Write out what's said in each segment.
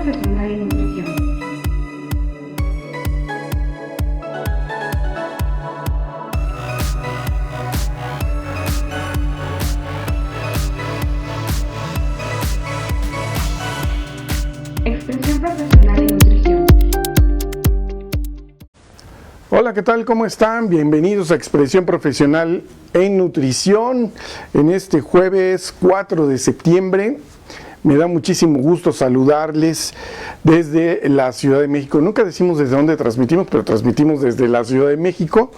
Profesional en Nutrición. Expresión Profesional en Nutrición. Hola, ¿qué tal? ¿Cómo están? Bienvenidos a Expresión Profesional en Nutrición en este jueves 4 de septiembre. Me da muchísimo gusto saludarles desde la Ciudad de México. Nunca decimos desde dónde transmitimos, pero transmitimos desde la Ciudad de México.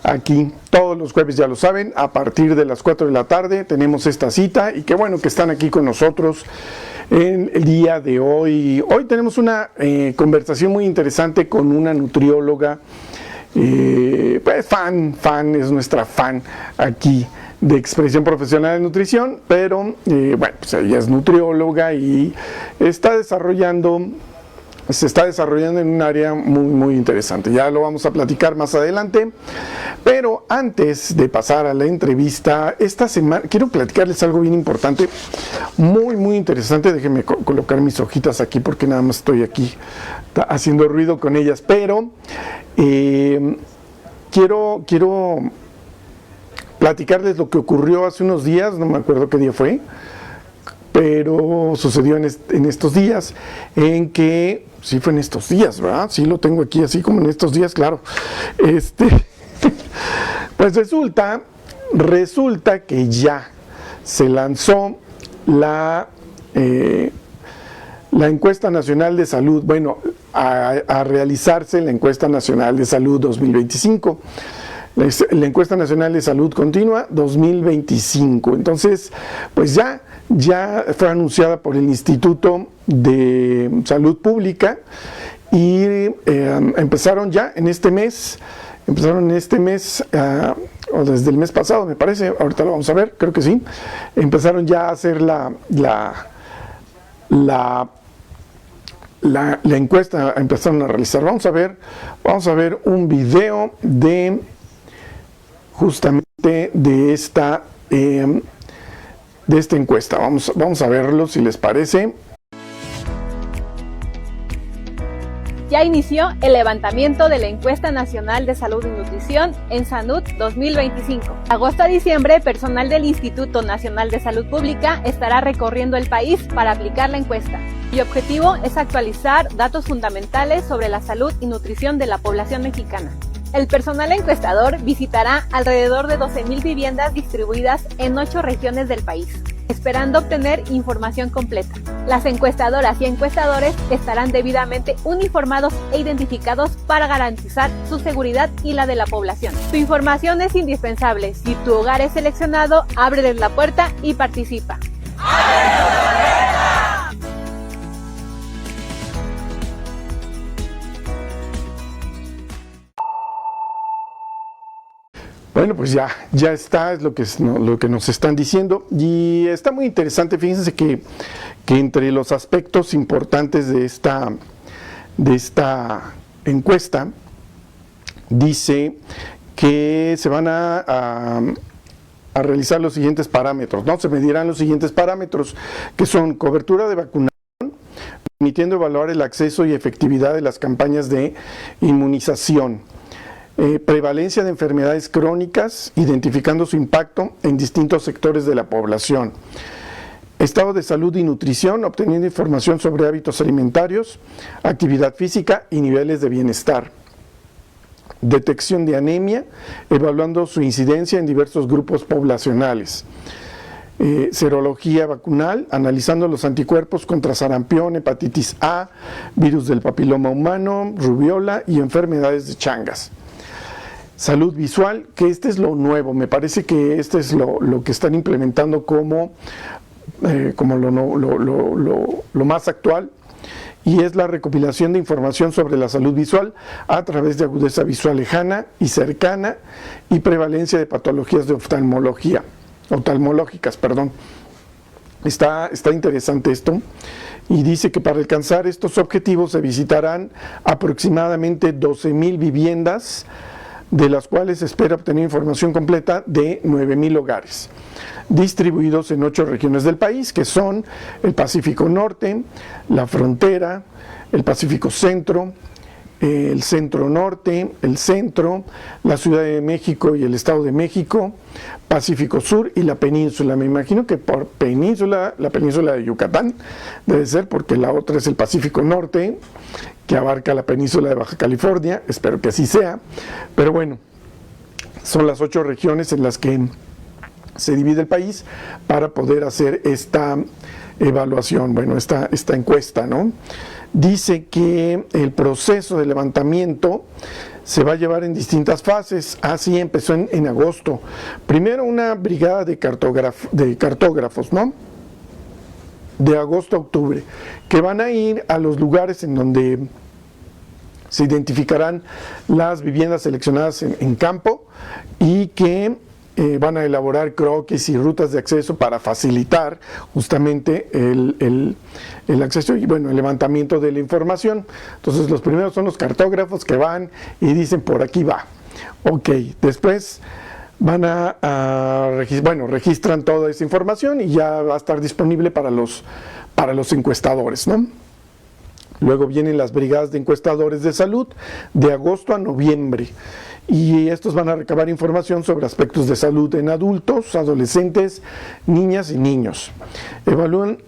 Aquí todos los jueves, ya lo saben, a partir de las 4 de la tarde tenemos esta cita y qué bueno que están aquí con nosotros en el día de hoy. Hoy tenemos una conversación muy interesante con una nutrióloga, pues fan, es nuestra fan aquí de Expresión Profesional en Nutrición, pero bueno, pues ella es nutrióloga y se está desarrollando en un área muy interesante. Ya lo vamos a platicar más adelante, pero antes de pasar a la entrevista, esta semana quiero platicarles algo bien importante, muy interesante. Déjenme colocar mis hojitas aquí porque nada más estoy aquí haciendo ruido con ellas, pero quiero platicarles lo que ocurrió hace unos días, no me acuerdo qué día fue, pero sucedió en estos días, en que, sí fue en estos días, ¿verdad? Sí lo tengo aquí así como en estos días, claro. Pues resulta que ya se lanzó la encuesta nacional de salud, bueno, a realizarse la encuesta nacional de salud 2025. La encuesta nacional de salud continua 2025. Entonces, pues ya fue anunciada por el Instituto de Salud Pública y empezaron en este mes, o desde el mes pasado me parece, ahorita lo vamos a ver, creo que sí, empezaron ya a hacer la encuesta, empezaron a realizar. Vamos a ver un video de justamente de esta encuesta. Vamos a verlo, si les parece. Ya inició el levantamiento de la Encuesta Nacional de Salud y Nutrición en SANUT 2025. Agosto a diciembre, personal del Instituto Nacional de Salud Pública estará recorriendo el país para aplicar la encuesta. Mi objetivo es actualizar datos fundamentales sobre la salud y nutrición de la población mexicana. El personal encuestador visitará alrededor de 12,000 viviendas distribuidas en 8 regiones del país, esperando obtener información completa. Las encuestadoras y encuestadores estarán debidamente uniformados e identificados para garantizar su seguridad y la de la población. Tu información es indispensable. Si tu hogar es seleccionado, ábreles la puerta y participa. ¡Ábreles la puerta! Bueno, pues ya está, es lo que nos están diciendo y está muy interesante. Fíjense que entre los aspectos importantes de esta encuesta dice que se van a realizar los siguientes parámetros, ¿no? Se medirán los siguientes parámetros, que son cobertura de vacunación, permitiendo evaluar el acceso y efectividad de las campañas de inmunización. Prevalencia de enfermedades crónicas, identificando su impacto en distintos sectores de la población. Estado de salud y nutrición, obteniendo información sobre hábitos alimentarios, actividad física y niveles de bienestar. Detección de anemia, evaluando su incidencia en diversos grupos poblacionales. Serología vacunal, analizando los anticuerpos contra sarampión, hepatitis A, virus del papiloma humano, rubiola y enfermedades de Chagas. Salud visual, que este es lo nuevo, me parece que este es lo que están implementando como lo más actual, y es la recopilación de información sobre la salud visual a través de agudeza visual lejana y cercana y prevalencia de patologías de oftalmológicas. Está interesante esto, y dice que para alcanzar estos objetivos se visitarán aproximadamente 12,000 viviendas, de las cuales se espera obtener información completa de 9,000 hogares. distribuidos en 8 regiones del país, que son el Pacífico Norte, la Frontera, el Pacífico Centro, el Centro Norte, el Centro, la Ciudad de México y el Estado de México, Pacífico Sur y la Península. Me imagino que por península, la península de Yucatán debe ser, porque la otra es el Pacífico Norte, que abarca la península de Baja California. Espero que así sea, pero bueno, son las 8 regiones en las que se divide el país para poder hacer esta evaluación, bueno, esta encuesta, ¿no? Dice que el proceso de levantamiento se va a llevar en distintas fases. Así empezó en agosto. Primero una brigada de cartógrafos, ¿no? De agosto a octubre, que van a ir a los lugares en donde se identificarán las viviendas seleccionadas en campo y que van a elaborar croquis y rutas de acceso para facilitar justamente el acceso y bueno, el levantamiento de la información. Entonces los primeros son los cartógrafos que van y dicen por aquí va. Ok, después van registran toda esa información y ya va a estar disponible para los encuestadores, ¿no? Luego vienen las brigadas de encuestadores de salud de agosto a noviembre. Y estos van a recabar información sobre aspectos de salud en adultos, adolescentes, niñas y niños. Evalúan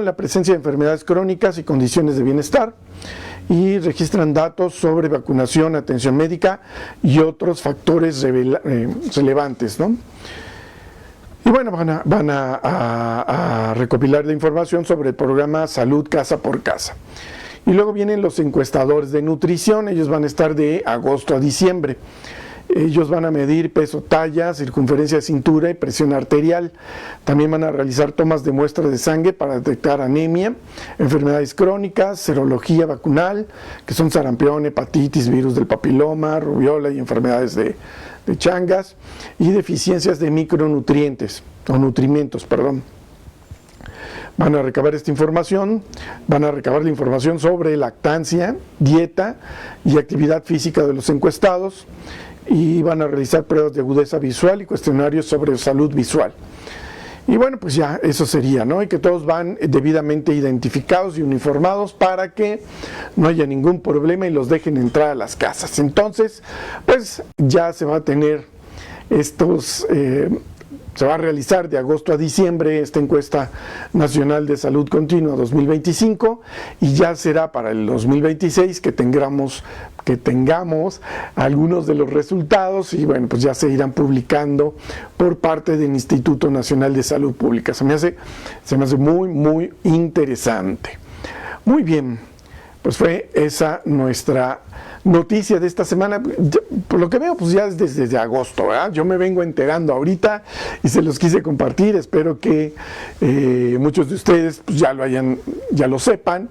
la presencia de enfermedades crónicas y condiciones de bienestar y registran datos sobre vacunación, atención médica y otros factores relevantes, ¿no? Y bueno, van a recopilar la información sobre el programa Salud Casa por Casa. Y luego vienen los encuestadores de nutrición. Ellos van a estar de agosto a diciembre. Ellos van a medir peso, talla, circunferencia de cintura y presión arterial. También van a realizar tomas de muestras de sangre para detectar anemia, enfermedades crónicas, serología vacunal, que son sarampión, hepatitis, virus del papiloma, rubiola y enfermedades de Chagas, y deficiencias de micronutrientes, o nutrimentos, perdón. Van a recabar esta información, van a recabar la información sobre lactancia, dieta y actividad física de los encuestados, y van a realizar pruebas de agudeza visual y cuestionarios sobre salud visual. Y bueno, pues ya eso sería, ¿no? Y que todos van debidamente identificados y uniformados para que no haya ningún problema y los dejen entrar a las casas. Entonces, pues ya se va a tener se va a realizar de agosto a diciembre esta encuesta nacional de salud continua 2025, y ya será para el 2026 que tengamos algunos de los resultados, y bueno, pues ya se irán publicando por parte del Instituto Nacional de Salud Pública. Se me hace muy, muy interesante. Muy bien, pues fue esa nuestra noticia de esta semana. Por lo que veo, pues ya es desde agosto, ¿verdad? Yo me vengo enterando ahorita y se los quise compartir. Espero que muchos de ustedes pues ya lo sepan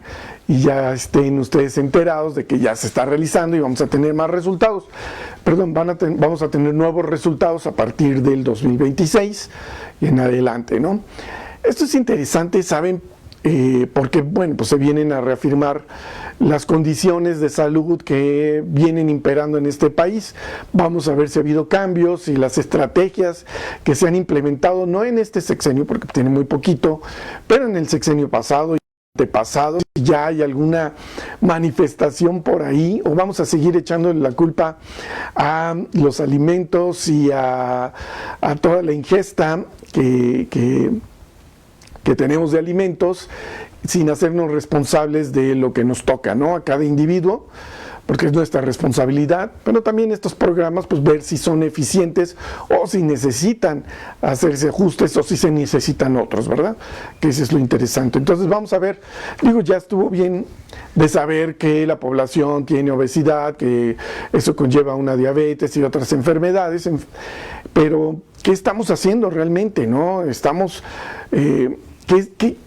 y ya estén ustedes enterados de que ya se está realizando y vamos a tener más resultados. Perdón, vamos a tener nuevos resultados a partir del 2026 y en adelante, ¿no? Esto es interesante, ¿saben? Porque, bueno, pues se vienen a reafirmar las condiciones de salud que vienen imperando en este país. Vamos a ver si ha habido cambios y las estrategias que se han implementado, no en este sexenio, porque tiene muy poquito, pero en el sexenio pasado y antepasado, ya hay alguna manifestación por ahí, o vamos a seguir echándole la culpa a los alimentos y a toda la ingesta que tenemos de alimentos, sin hacernos responsables de lo que nos toca, ¿no? A cada individuo, porque es nuestra responsabilidad, pero también estos programas, pues ver si son eficientes o si necesitan hacerse ajustes o si se necesitan otros, ¿verdad? Que eso es lo interesante. Entonces vamos a ver, ya estuvo bien de saber que la población tiene obesidad, que eso conlleva una diabetes y otras enfermedades, pero ¿qué estamos haciendo realmente, no?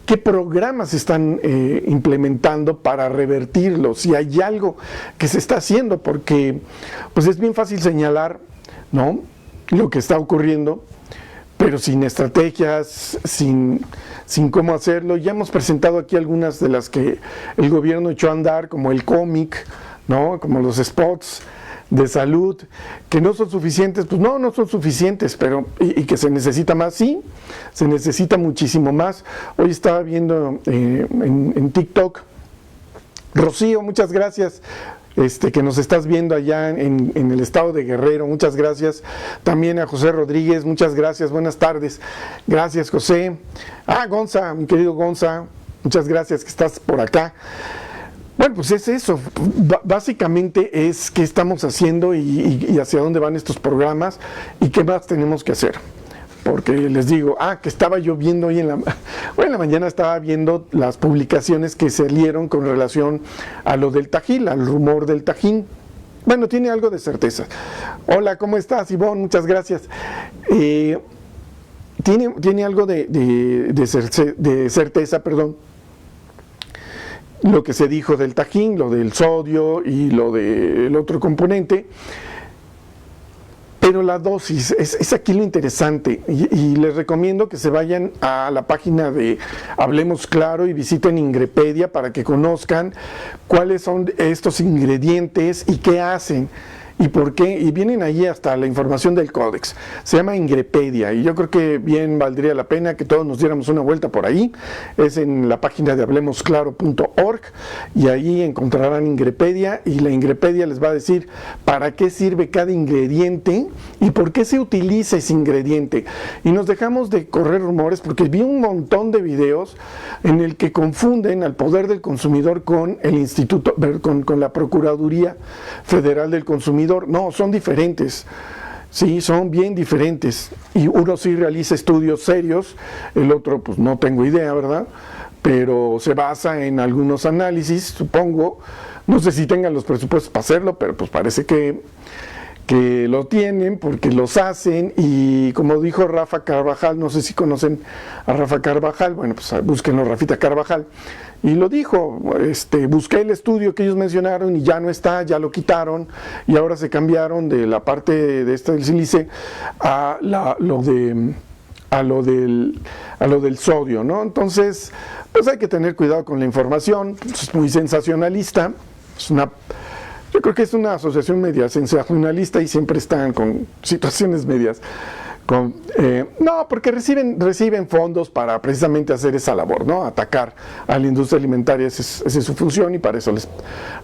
¿Qué programas se están implementando para revertirlo? Si hay algo que se está haciendo, porque pues es bien fácil señalar, ¿no?, lo que está ocurriendo, pero sin estrategias, sin cómo hacerlo. Ya hemos presentado aquí algunas de las que el gobierno echó a andar, como el cómic, ¿no?, como los spots de salud, que no son suficientes, pues no son suficientes, pero y que se necesita más, sí, se necesita muchísimo más. Hoy estaba viendo en TikTok, Rocío, muchas gracias. Que nos estás viendo allá en el estado de Guerrero, muchas gracias. También a José Rodríguez, muchas gracias, buenas tardes. Gracias, José. Gonza, mi querido Gonza, muchas gracias que estás por acá. Bueno, pues es eso, básicamente es qué estamos haciendo y hacia dónde van estos programas y qué más tenemos que hacer. Porque les digo, que estaba yo viendo hoy en la mañana estaba viendo las publicaciones que salieron con relación a lo del Tajín, al rumor del Tajín. Bueno, tiene algo de certeza. Hola, ¿cómo estás, Ivonne? Muchas gracias. Tiene algo de certeza, perdón, lo que se dijo del Tajín, lo del sodio y lo del otro componente. Pero la dosis, es aquí lo interesante, y les recomiendo que se vayan a la página de Hablemos Claro y visiten Ingrepedia para que conozcan cuáles son estos ingredientes y qué hacen y por qué, y vienen ahí hasta la información del códex. Se llama Ingrepedia y yo creo que bien valdría la pena que todos nos diéramos una vuelta por ahí. Es en la página de hablemosclaro.org y ahí encontrarán Ingrepedia y la Ingrepedia les va a decir para qué sirve cada ingrediente y por qué se utiliza ese ingrediente. Y nos dejamos de correr rumores porque vi un montón de videos en el que confunden al poder del consumidor con el instituto, con la Procuraduría Federal del Consumidor. No, son diferentes, sí, son bien diferentes. Y uno sí realiza estudios serios, el otro pues no tengo idea, ¿verdad? Pero se basa en algunos análisis, supongo. No sé si tengan los presupuestos para hacerlo, pero pues parece que lo tienen porque los hacen. Y como dijo Rafa Carvajal, no sé si conocen a Rafa Carvajal, bueno, pues búsquenlo, Rafita Carvajal. Y lo dijo, busqué el estudio que ellos mencionaron y ya no está, ya lo quitaron y ahora se cambiaron de la parte de esta del sílice a lo del sodio, ¿no? Entonces, pues hay que tener cuidado con la información, es muy sensacionalista, yo creo que es una asociación media sensacionalista y siempre están con situaciones medias. No, porque reciben fondos para precisamente hacer esa labor, ¿no? Atacar a la industria alimentaria, esa es su función y para eso les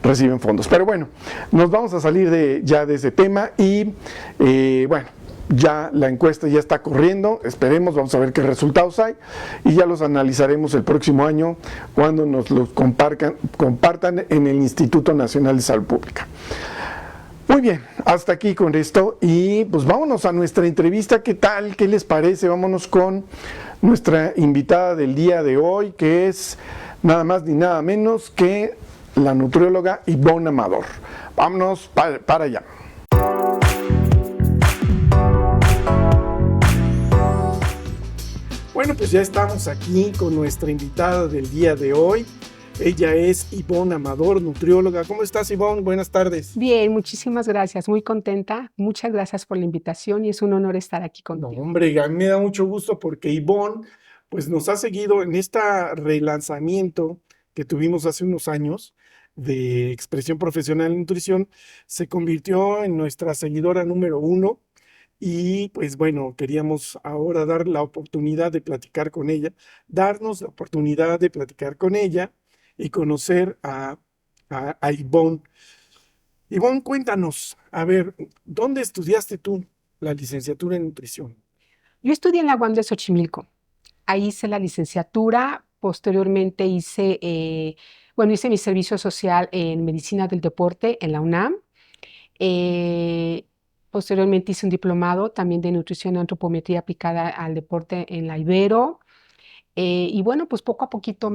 reciben fondos. Pero bueno, nos vamos a salir ya de ese tema y bueno, ya la encuesta ya está corriendo, esperemos, vamos a ver qué resultados hay y ya los analizaremos el próximo año cuando nos los compartan en el Instituto Nacional de Salud Pública. Muy bien, hasta aquí con esto y pues vámonos a nuestra entrevista. ¿Qué tal? ¿Qué les parece? Vámonos con nuestra invitada del día de hoy, que es nada más ni nada menos que la nutrióloga Ivonne Amador. Vámonos para allá. Bueno, pues ya estamos aquí con nuestra invitada del día de hoy. Ella es Ivonne Amador, nutrióloga. ¿Cómo estás, Ivonne? Buenas tardes. Bien, muchísimas gracias. Muy contenta. Muchas gracias por la invitación y es un honor estar aquí contigo. No, hombre, a mí me da mucho gusto porque Ivonne pues, nos ha seguido en este relanzamiento que tuvimos hace unos años de Expresión Profesional en Nutrición. Se convirtió en nuestra seguidora número 1 y pues bueno, queríamos ahora dar la oportunidad de platicar con ella, darnos la oportunidad de platicar con ella y conocer a Ivonne. Ivonne, cuéntanos, a ver, ¿dónde estudiaste tú la licenciatura en nutrición? Yo estudié en la UAM de Xochimilco. Ahí hice la licenciatura, posteriormente hice mi servicio social en medicina del deporte en la UNAM. Posteriormente hice un diplomado también de nutrición y antropometría aplicada al deporte en la Ibero. Y bueno, pues poco a poquito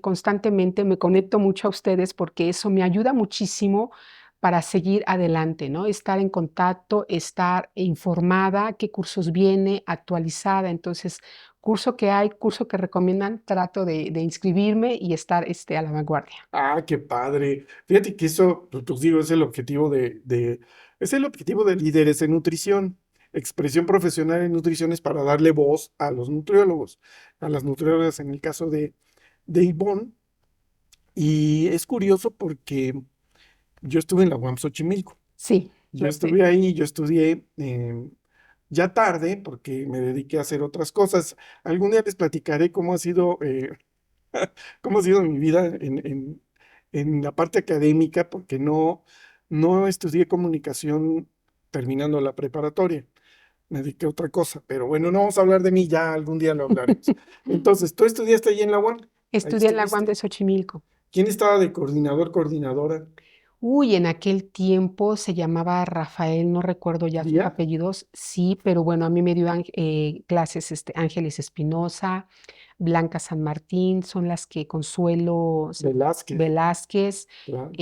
constantemente me conecto mucho a ustedes porque eso me ayuda muchísimo para seguir adelante, ¿no? Estar en contacto, estar informada, qué cursos viene, actualizada. Entonces, curso que hay, curso que recomiendan, trato de inscribirme y estar a la vanguardia. Qué padre. Fíjate que eso, pues digo, es el objetivo es el objetivo de Líderes en Nutrición. Expresión Profesional en Nutrición es para darle voz a los nutriólogos, a las nutriólogas en el caso de Ivonne. Y es curioso porque yo estuve en la UAM Xochimilco. Sí, Yo lo sé. estuve ahí, yo estudié ya tarde porque me dediqué a hacer otras cosas. Algún día les platicaré cómo ha sido, cómo ha sido mi vida en la parte académica, porque no estudié comunicación terminando la preparatoria. Me dediqué a otra cosa, pero bueno, no vamos a hablar de mí, ya algún día lo hablaremos. Entonces, ¿tú estudiaste ahí en la UAM? Ahí Estudié en la UAM estuviste. de Xochimilco. ¿Quién estaba de coordinador, coordinadora? Uy, en aquel tiempo se llamaba Rafael, no recuerdo ya sus ¿Día? apellidos, sí, pero bueno, a mí me dio clases Ángeles Espinosa, Blanca San Martín, son las que Consuelo Velázquez, Velázquez, claro.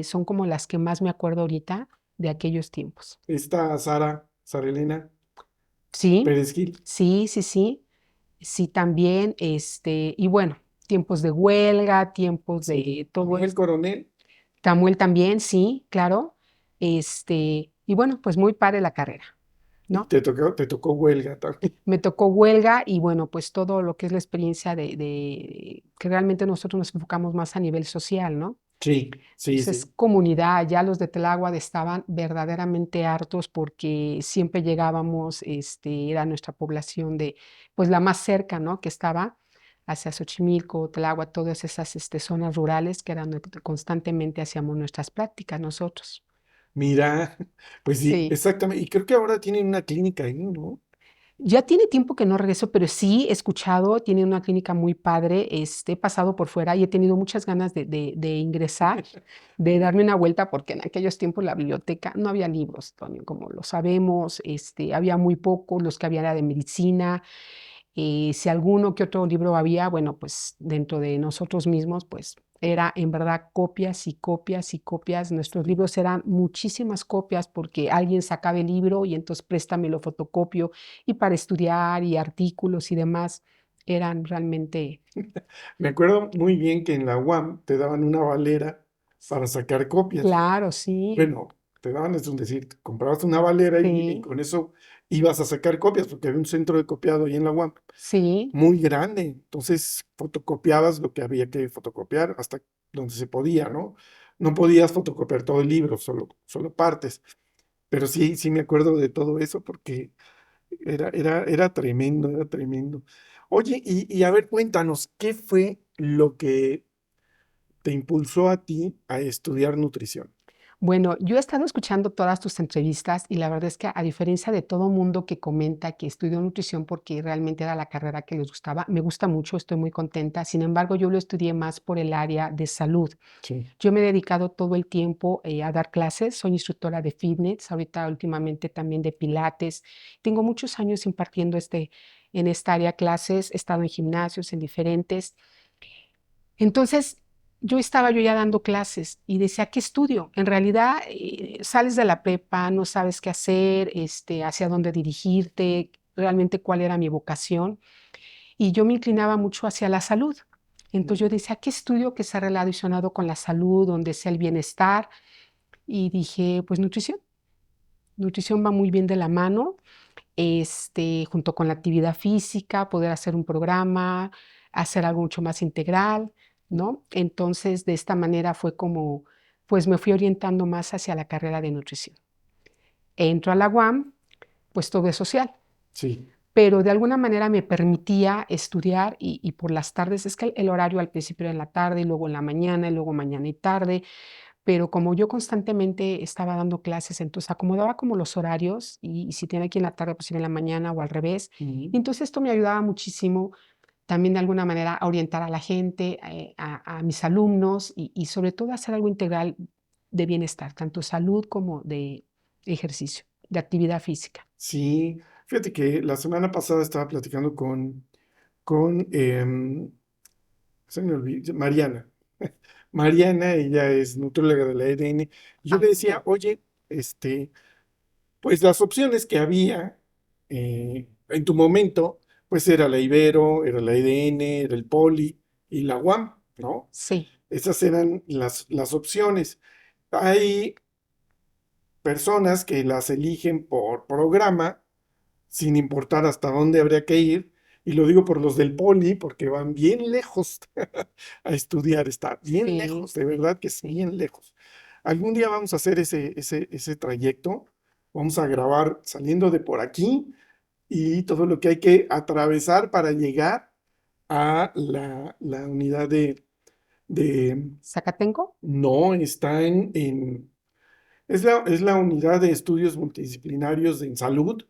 son como las que más me acuerdo ahorita de aquellos tiempos. Esta Sara Elena Sí, Pérez Gil, sí, sí, sí, sí también, y bueno, tiempos de huelga, tiempos sí. de todo Manuel esto. Coronel, Samuel también, sí, claro. Y bueno, pues muy padre la carrera, y ¿no? te tocó huelga también. Me tocó huelga y bueno, pues todo lo que es la experiencia de que realmente nosotros nos enfocamos más a nivel social, ¿no? Sí, sí, Entonces, sí. comunidad, ya los de Tláhuac estaban verdaderamente hartos porque siempre llegábamos, era nuestra población de, pues la más cerca, ¿no? Que estaba hacia Xochimilco, Tláhuac, todas esas zonas rurales que eran donde constantemente hacíamos nuestras prácticas nosotros. Mira, pues sí, Sí. exactamente. Y creo que ahora tienen una clínica ahí, ¿no? Ya tiene tiempo que no regreso, pero sí he escuchado, tiene una clínica muy padre, he pasado por fuera y he tenido muchas ganas de ingresar, de darme una vuelta, porque en aquellos tiempos la biblioteca no había libros, Toño, como lo sabemos, había muy pocos, los que había era de medicina, si alguno que otro libro había, bueno, pues dentro de nosotros mismos, pues era en verdad copias y copias y copias. Nuestros Sí. libros eran muchísimas copias porque alguien sacaba el libro y entonces préstame lo fotocopio y para estudiar y artículos y demás eran realmente, Me acuerdo muy bien que en la UAM te daban una valera para sacar copias. claro, sí, Bueno, te daban, es un decir, comprabas una valera y sí, con eso ibas a sacar copias, porque había un centro de copiado ahí en la UAM sí, muy grande. Entonces fotocopiabas lo que había que fotocopiar hasta donde se podía, ¿no? No podías fotocopiar todo el libro, solo partes. Pero sí, sí me acuerdo de todo eso porque era tremendo, era tremendo. Oye, y a ver, cuéntanos, ¿qué fue lo que te impulsó a ti a estudiar nutrición? Bueno, yo he estado escuchando todas tus entrevistas y la verdad es que a diferencia de todo mundo que comenta que estudió nutrición porque realmente era la carrera que les gustaba, me gusta mucho, estoy muy contenta. Sin embargo, yo lo estudié más por el área de salud. Sí. Yo me he dedicado todo el tiempo a dar clases, soy instructora de fitness, ahorita últimamente también de pilates. Tengo muchos años impartiendo en esta área clases, he estado en gimnasios, en diferentes. Entonces, yo ya dando clases y decía, ¿qué estudio? En realidad, sales de la prepa, no sabes qué hacer, hacia dónde dirigirte, realmente cuál era mi vocación. Y yo me inclinaba mucho hacia la salud. Entonces yo decía, ¿qué estudio que sea relacionado con la salud, donde sea el bienestar? Y dije, pues nutrición. Nutrición va muy bien de la mano, junto con la actividad física, poder hacer un programa, hacer algo mucho más integral, ¿no? Entonces, de esta manera fue como, pues me fui orientando más hacia la carrera de nutrición. Entro a la UAM, pues todo es social, Sí, pero de alguna manera me permitía estudiar y por las tardes, es que el horario al principio era en la tarde, y luego en la mañana, y luego mañana y tarde, pero como yo constantemente estaba dando clases, entonces acomodaba como los horarios y si tenía que ir en la tarde, pues ir en la mañana o al revés. ujú, Y entonces esto me ayudaba muchísimo también de alguna manera a orientar a la gente, a mis alumnos y sobre todo a hacer algo integral de bienestar, tanto salud como de ejercicio, de actividad física. sí. Fíjate que la semana pasada estaba platicando con se me olvidó, Mariana. Mariana, ella es nutrióloga de la EDN. Yo Ah, le decía, oye, pues las opciones que había en tu momento, pues era la Ibero, era la EDN, era el Poli y la UAM, ¿no? sí, Esas eran las opciones. Hay personas que las eligen por programa, sin importar hasta dónde habría que ir, y lo digo por los del Poli, porque van bien lejos a estudiar, está bien sí, lejos, de verdad que es sí. bien lejos. algún día vamos a hacer ese trayecto. Vamos a grabar saliendo de por aquí y todo lo que hay que atravesar para llegar a la unidad de- ¿Zacatenco? no, está es la unidad de estudios multidisciplinarios en salud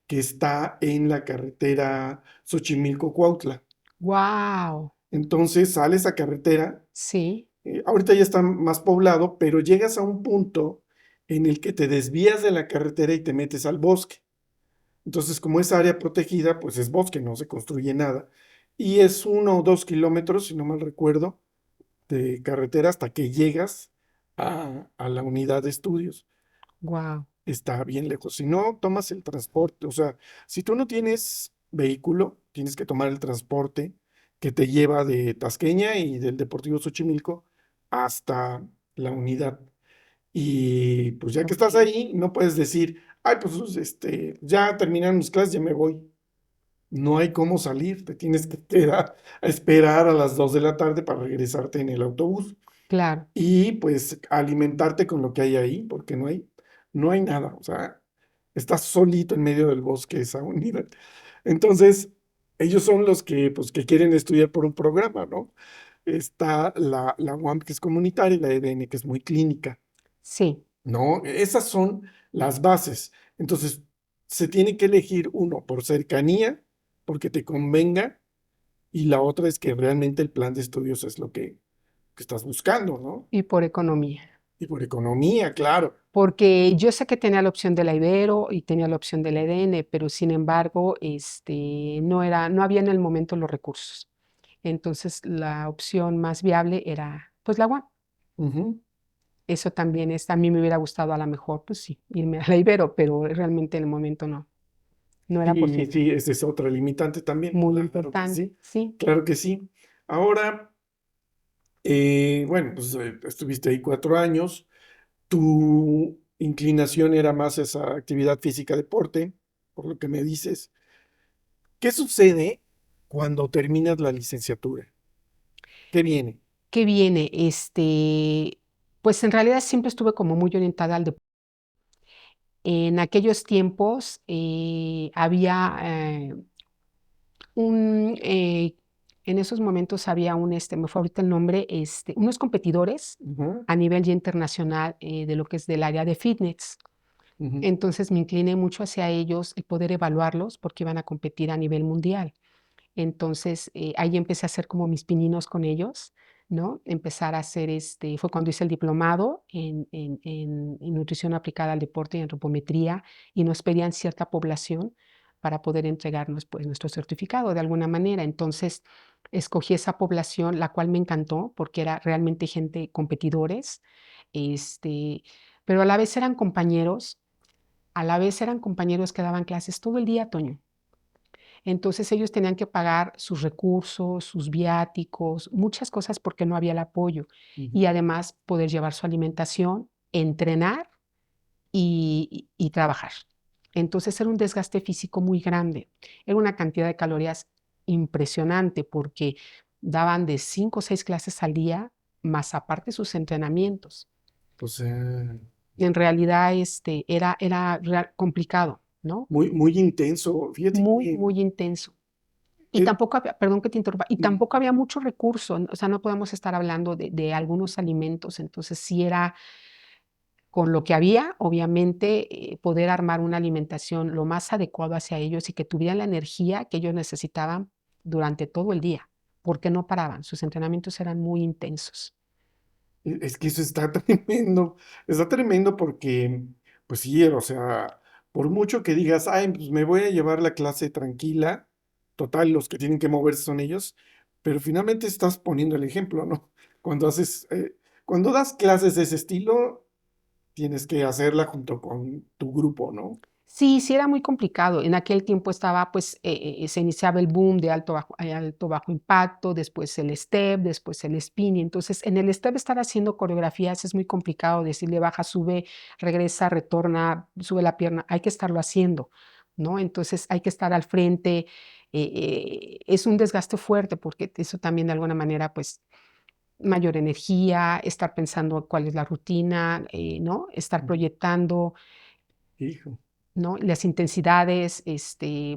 que está en la carretera Xochimilco-Cuautla. ¡Wow! Entonces sales a carretera, Sí, ahorita ya está más poblado, pero llegas a un punto en el que te desvías de la carretera y te metes al bosque. Entonces, como es área protegida, pues es bosque, no se construye nada. Y es 1 o 2 kilómetros, si no mal recuerdo, de carretera hasta que llegas a la unidad de estudios. wow, Está bien lejos. Si no, tomas el transporte. O sea, si tú no tienes vehículo, tienes que tomar el transporte que te lleva de Tasqueña y del Deportivo Xochimilco hasta la unidad. Y pues ya que estás ok, ahí, no puedes decir, ay, pues ya terminaron mis clases, ya me voy. No hay cómo salir, te tienes que quedar a esperar a las 2 de la tarde para regresarte en el autobús claro. y pues alimentarte con lo que hay ahí, porque no hay nada, o sea, estás solito en medio del bosque esa unidad. Entonces, ellos son los que, pues, que quieren estudiar por un programa, ¿no? Está la UAM que es comunitaria y la EDN que es muy clínica, Sí. ¿no? Esas son las bases. Entonces, se tiene que elegir uno por cercanía, porque te convenga, y la otra es que realmente el plan de estudios es lo que estás buscando, ¿no? Y por economía. Y por economía, claro. Porque yo sé que tenía la opción de la Ibero y tenía la opción de la EDN, pero sin embargo, no había en el momento los recursos. Entonces, la opción más viable era, pues, la UAM. Ujú. Eso también a mí me hubiera gustado a lo mejor, pues sí, irme a la Ibero, pero realmente en el momento no era Sí, posible. sí, esa es otra limitante también. Muy Claro que importante, sí, sí. claro que sí. Ahora, bueno, pues estuviste ahí 4 años. Tu inclinación era más esa actividad física, deporte, por lo que me dices. ¿Qué sucede cuando terminas la licenciatura? ¿Qué viene? ¿Qué viene? Pues en realidad siempre estuve como muy orientada al deporte. En aquellos tiempos había un, en esos momentos había me fue ahorita el nombre, unos competidores Ujú, a nivel ya internacional de lo que es del área de fitness. ujú. Entonces me incliné mucho hacia ellos y poder evaluarlos porque iban a competir a nivel mundial. Entonces ahí empecé a hacer como mis pininos con ellos, ¿no? Empezar a hacer, fue cuando hice el diplomado en nutrición aplicada al deporte y antropometría y nos pedían cierta población para poder entregarnos pues nuestro certificado de alguna manera. Entonces escogí esa población, la cual me encantó porque era realmente gente competidores, este, pero a la vez eran compañeros que daban clases todo el día, Toño. Entonces ellos tenían que pagar sus recursos, sus viáticos, muchas cosas porque no había el apoyo. Ujú. Y además poder llevar su alimentación, entrenar y trabajar. Entonces era un desgaste físico muy grande. Era una cantidad de calorías impresionante porque daban de 5 o 6 clases al día, más aparte sus entrenamientos. O sea, En realidad era complicado, ¿no? muy, muy intenso. Fíjate Muy, que muy intenso. Y eh, tampoco había, perdón que te interrumpa, y tampoco había mucho recurso, o sea, no podemos estar hablando de algunos alimentos, entonces sí era con lo que había, obviamente, poder armar una alimentación lo más adecuado hacia ellos y que tuvieran la energía que ellos necesitaban durante todo el día, porque no paraban, sus entrenamientos eran muy intensos. es que eso está tremendo porque, pues sí, o sea, por mucho que digas, ay, pues me voy a llevar la clase tranquila, total, los que tienen que moverse son ellos, pero finalmente estás poniendo el ejemplo, ¿no? Cuando das clases de ese estilo, tienes que hacerla junto con tu grupo, ¿no? Sí, sí era muy complicado. En aquel tiempo estaba, pues, se iniciaba el boom de alto bajo impacto, después el step, después el spinning. Entonces, en el step estar haciendo coreografías es muy complicado, decirle baja, sube, regresa, retorna, sube la pierna. Hay que estarlo haciendo, ¿no? Entonces, hay que estar al frente. Es un desgaste fuerte porque eso también de alguna manera, pues, mayor energía, estar pensando cuál es la rutina, ¿no? Estar proyectando, Hijo. ¿no? Las intensidades,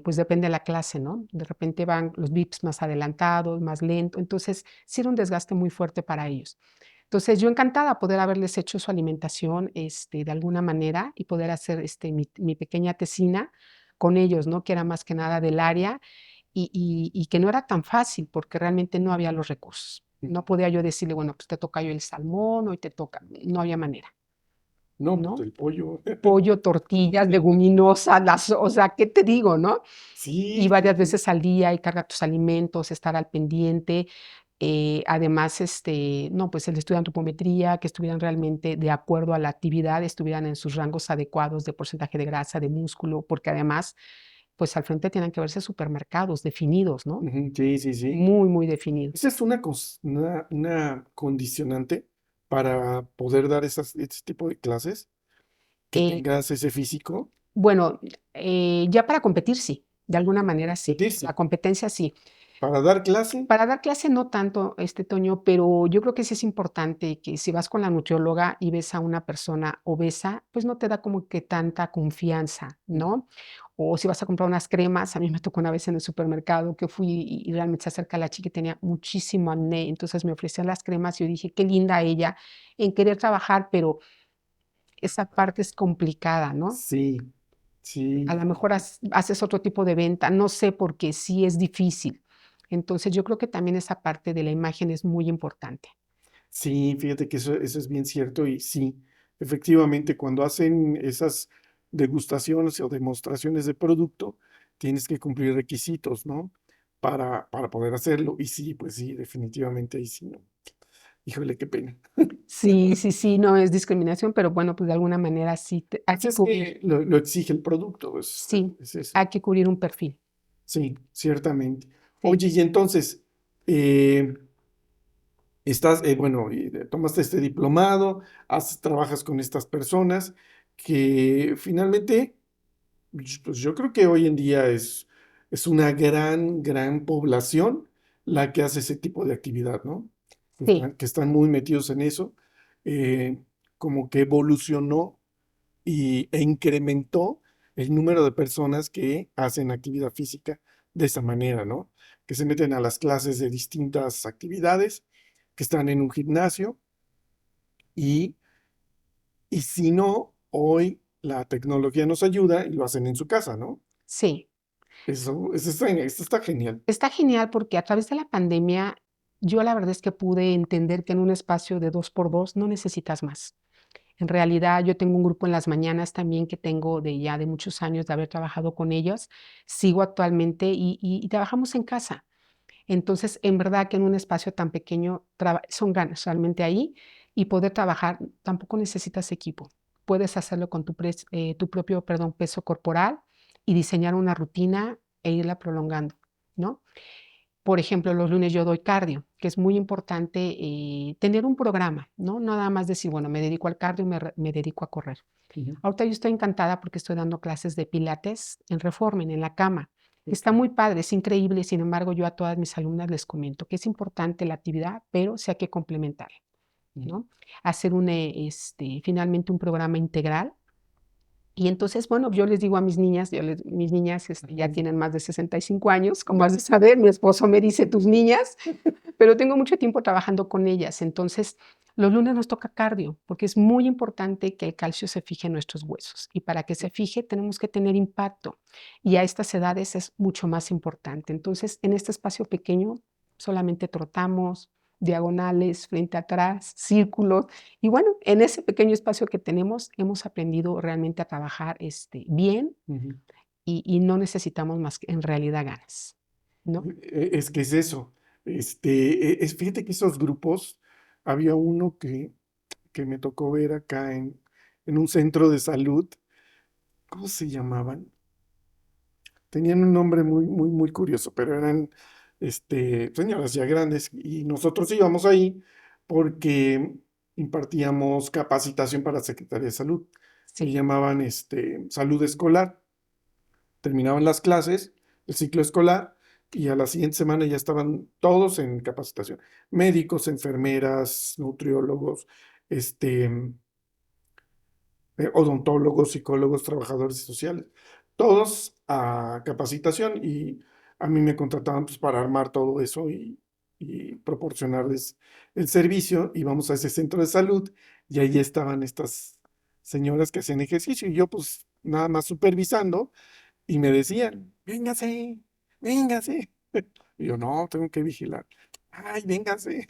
pues depende de la clase, ¿no? De repente van los beeps más adelantados, más lento, entonces sí era un desgaste muy fuerte para ellos. Entonces yo encantada poder haberles hecho su alimentación, de alguna manera y poder hacer, mi pequeña tesina con ellos, ¿no? Que era más que nada del área y que no era tan fácil porque realmente no había los recursos. No podía yo decirle, bueno, pues te toca yo el salmón, hoy te toca, no había manera, No, pues ¿no? el pollo. Pollo, tortillas, leguminosas, o sea, ¿qué te digo, no? Y Sí, varias veces al día y cargar tus alimentos, estar al pendiente. Además, no, pues el estudio de antropometría, que estuvieran realmente de acuerdo a la actividad, estuvieran en sus rangos adecuados de porcentaje de grasa, de músculo, porque además, pues al frente tienen que verse supermercados definidos, ¿no? ujú, sí, sí, sí. Muy, muy definidos. Esa es una condicionante para poder dar ese tipo de clases, que Eh, tengas ese físico. bueno, ya para competir sí, de alguna manera sí, Competirse. la competencia sí. Para dar clase, Para dar clase no tanto, Toño, pero yo creo que sí es importante que si vas con la nutrióloga y ves a una persona obesa, pues no te da como que tanta confianza, ¿no? O si vas a comprar unas cremas, a mí me tocó una vez en el supermercado que fui y realmente se acerca la chica y tenía muchísimo acné, entonces me ofrecían las cremas y yo dije, qué linda ella en querer trabajar, pero esa parte es complicada, ¿no? sí, A sí, lo mejor haces otro tipo de venta, no sé, porque sí es difícil. Entonces, yo creo que también esa parte de la imagen es muy importante. sí, fíjate que eso es bien cierto y sí, efectivamente, cuando hacen esas degustaciones o demostraciones de producto, tienes que cumplir requisitos, ¿no? Para poder hacerlo. Y sí, pues sí, definitivamente ahí sí, ¿no? Híjole, qué pena. Sí, sí, sí, no es discriminación, pero bueno, pues de alguna manera sí hay Pues que es cubrir, que lo exige el producto, sí, es eso. hay que cubrir un perfil, Sí, ciertamente. sí, Oye, y entonces, eh, bueno, tomaste este diplomado, trabajas con estas personas que finalmente, pues yo creo que hoy en día es una gran población la que hace ese tipo de actividad, ¿no? sí, Que están muy metidos en eso, eh, como que evolucionó e incrementó el número de personas que hacen actividad física de esa manera, ¿no? Que se meten a las clases de distintas actividades, que están en un gimnasio y, y si no, hoy la tecnología nos ayuda y lo hacen en su casa, ¿no? sí. Eso está genial. Está genial porque a través de la pandemia, yo la verdad es que pude entender que en un espacio de 2 por 2 no necesitas más. En realidad, yo tengo un grupo en las mañanas también que tengo de ya de muchos años de haber trabajado con ellos. Sigo actualmente y trabajamos en casa. Entonces, en verdad que en un espacio tan pequeño son ganas realmente ahí y poder trabajar, tampoco necesitas equipo. Puedes hacerlo con tu propio, perdón, peso corporal y diseñar una rutina e irla prolongando, ¿no? Por ejemplo, los lunes yo doy cardio, que es muy importante tener un programa, ¿no? No nada más decir, bueno, me dedico al cardio, me dedico a correr. Ujú. Ahorita yo estoy encantada porque estoy dando clases de pilates en Reformen, en la cama. Está Ok. muy padre, es increíble. Sin embargo, yo a todas mis alumnas les comento que es importante la actividad, pero sí hay que complementarla, Ujú. ¿no? Hacer finalmente un programa integral. Y entonces, bueno, yo les digo a mis niñas, mis niñas ya Ujú. tienen más de 65 años, como has de saber, mi esposo me dice tus niñas, pero tengo mucho tiempo trabajando con ellas. Entonces, los lunes nos toca cardio, porque es muy importante que el calcio se fije en nuestros huesos. Y para que se fije, tenemos que tener impacto. Y a estas edades es mucho más importante. Entonces, en este espacio pequeño, solamente trotamos, diagonales, frente atrás, círculos. Y bueno, en ese pequeño espacio que tenemos, hemos aprendido realmente a trabajar bien Ujú. y no necesitamos más que en realidad ganas, ¿no? Es que es eso. Fíjate que esos grupos, había uno que me tocó ver acá en un centro de salud. ¿Cómo se llamaban? Tenían un nombre muy curioso, pero eran señoras ya grandes y nosotros íbamos ahí porque impartíamos capacitación para Secretaría de Salud. Le Sí, llamaban salud escolar. Terminaban las clases, el ciclo escolar, y a la siguiente semana ya estaban todos en capacitación. Médicos, enfermeras, nutriólogos, este, odontólogos, psicólogos, trabajadores sociales, todos a capacitación y a mí me contrataban pues, para armar todo eso y proporcionarles el servicio. Íbamos a ese centro de salud y ahí estaban estas señoras que hacían ejercicio y yo pues nada más supervisando y me decían, véngase, véngase. Y yo no, tengo que vigilar. Ay, véngase.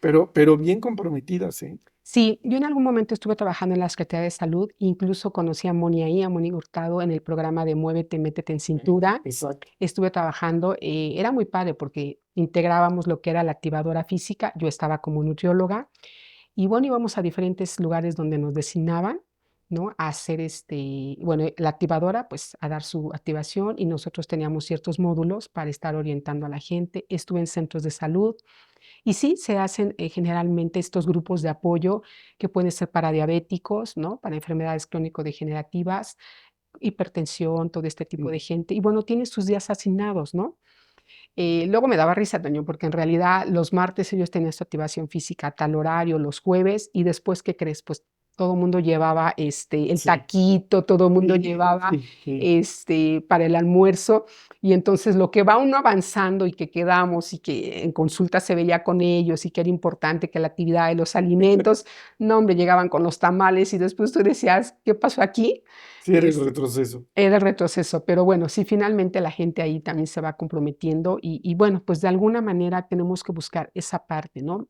Pero bien comprometidas, ¿eh? Sí, yo en algún momento estuve trabajando en la Secretaría de Salud, incluso conocí a Moni ahí, a Moni Hurtado, en el programa de Muévete, Métete en Cintura. Exacto. Estuve trabajando, era muy padre porque integrábamos lo que era la activadora física, yo estaba como nutrióloga, y bueno, íbamos a diferentes lugares donde nos designaban, ¿no? A hacer bueno, la activadora, pues a dar su activación y nosotros teníamos ciertos módulos para estar orientando a la gente. Estuve en centros de salud y sí, se hacen generalmente estos grupos de apoyo que pueden ser para diabéticos, ¿no? Para enfermedades crónico-degenerativas, hipertensión, todo este tipo Mm. de gente. Y bueno, tiene sus días asignados, ¿no? Luego me daba risa, Toño, porque en realidad los martes ellos tenían su activación física a tal horario, los jueves, y después, ¿qué crees? Pues todo el mundo llevaba el Sí. taquito, todo el mundo Sí, llevaba sí. para el almuerzo, y entonces lo que va uno avanzando y que quedamos y que en consulta se veía con ellos y que era importante que la actividad de los alimentos, no, hombre, llegaban con los tamales y después tú decías, ¿qué pasó aquí? Sí, era el retroceso. Era el retroceso, pero bueno, sí, finalmente la gente ahí también se va comprometiendo y bueno, pues de alguna manera tenemos que buscar esa parte, ¿no?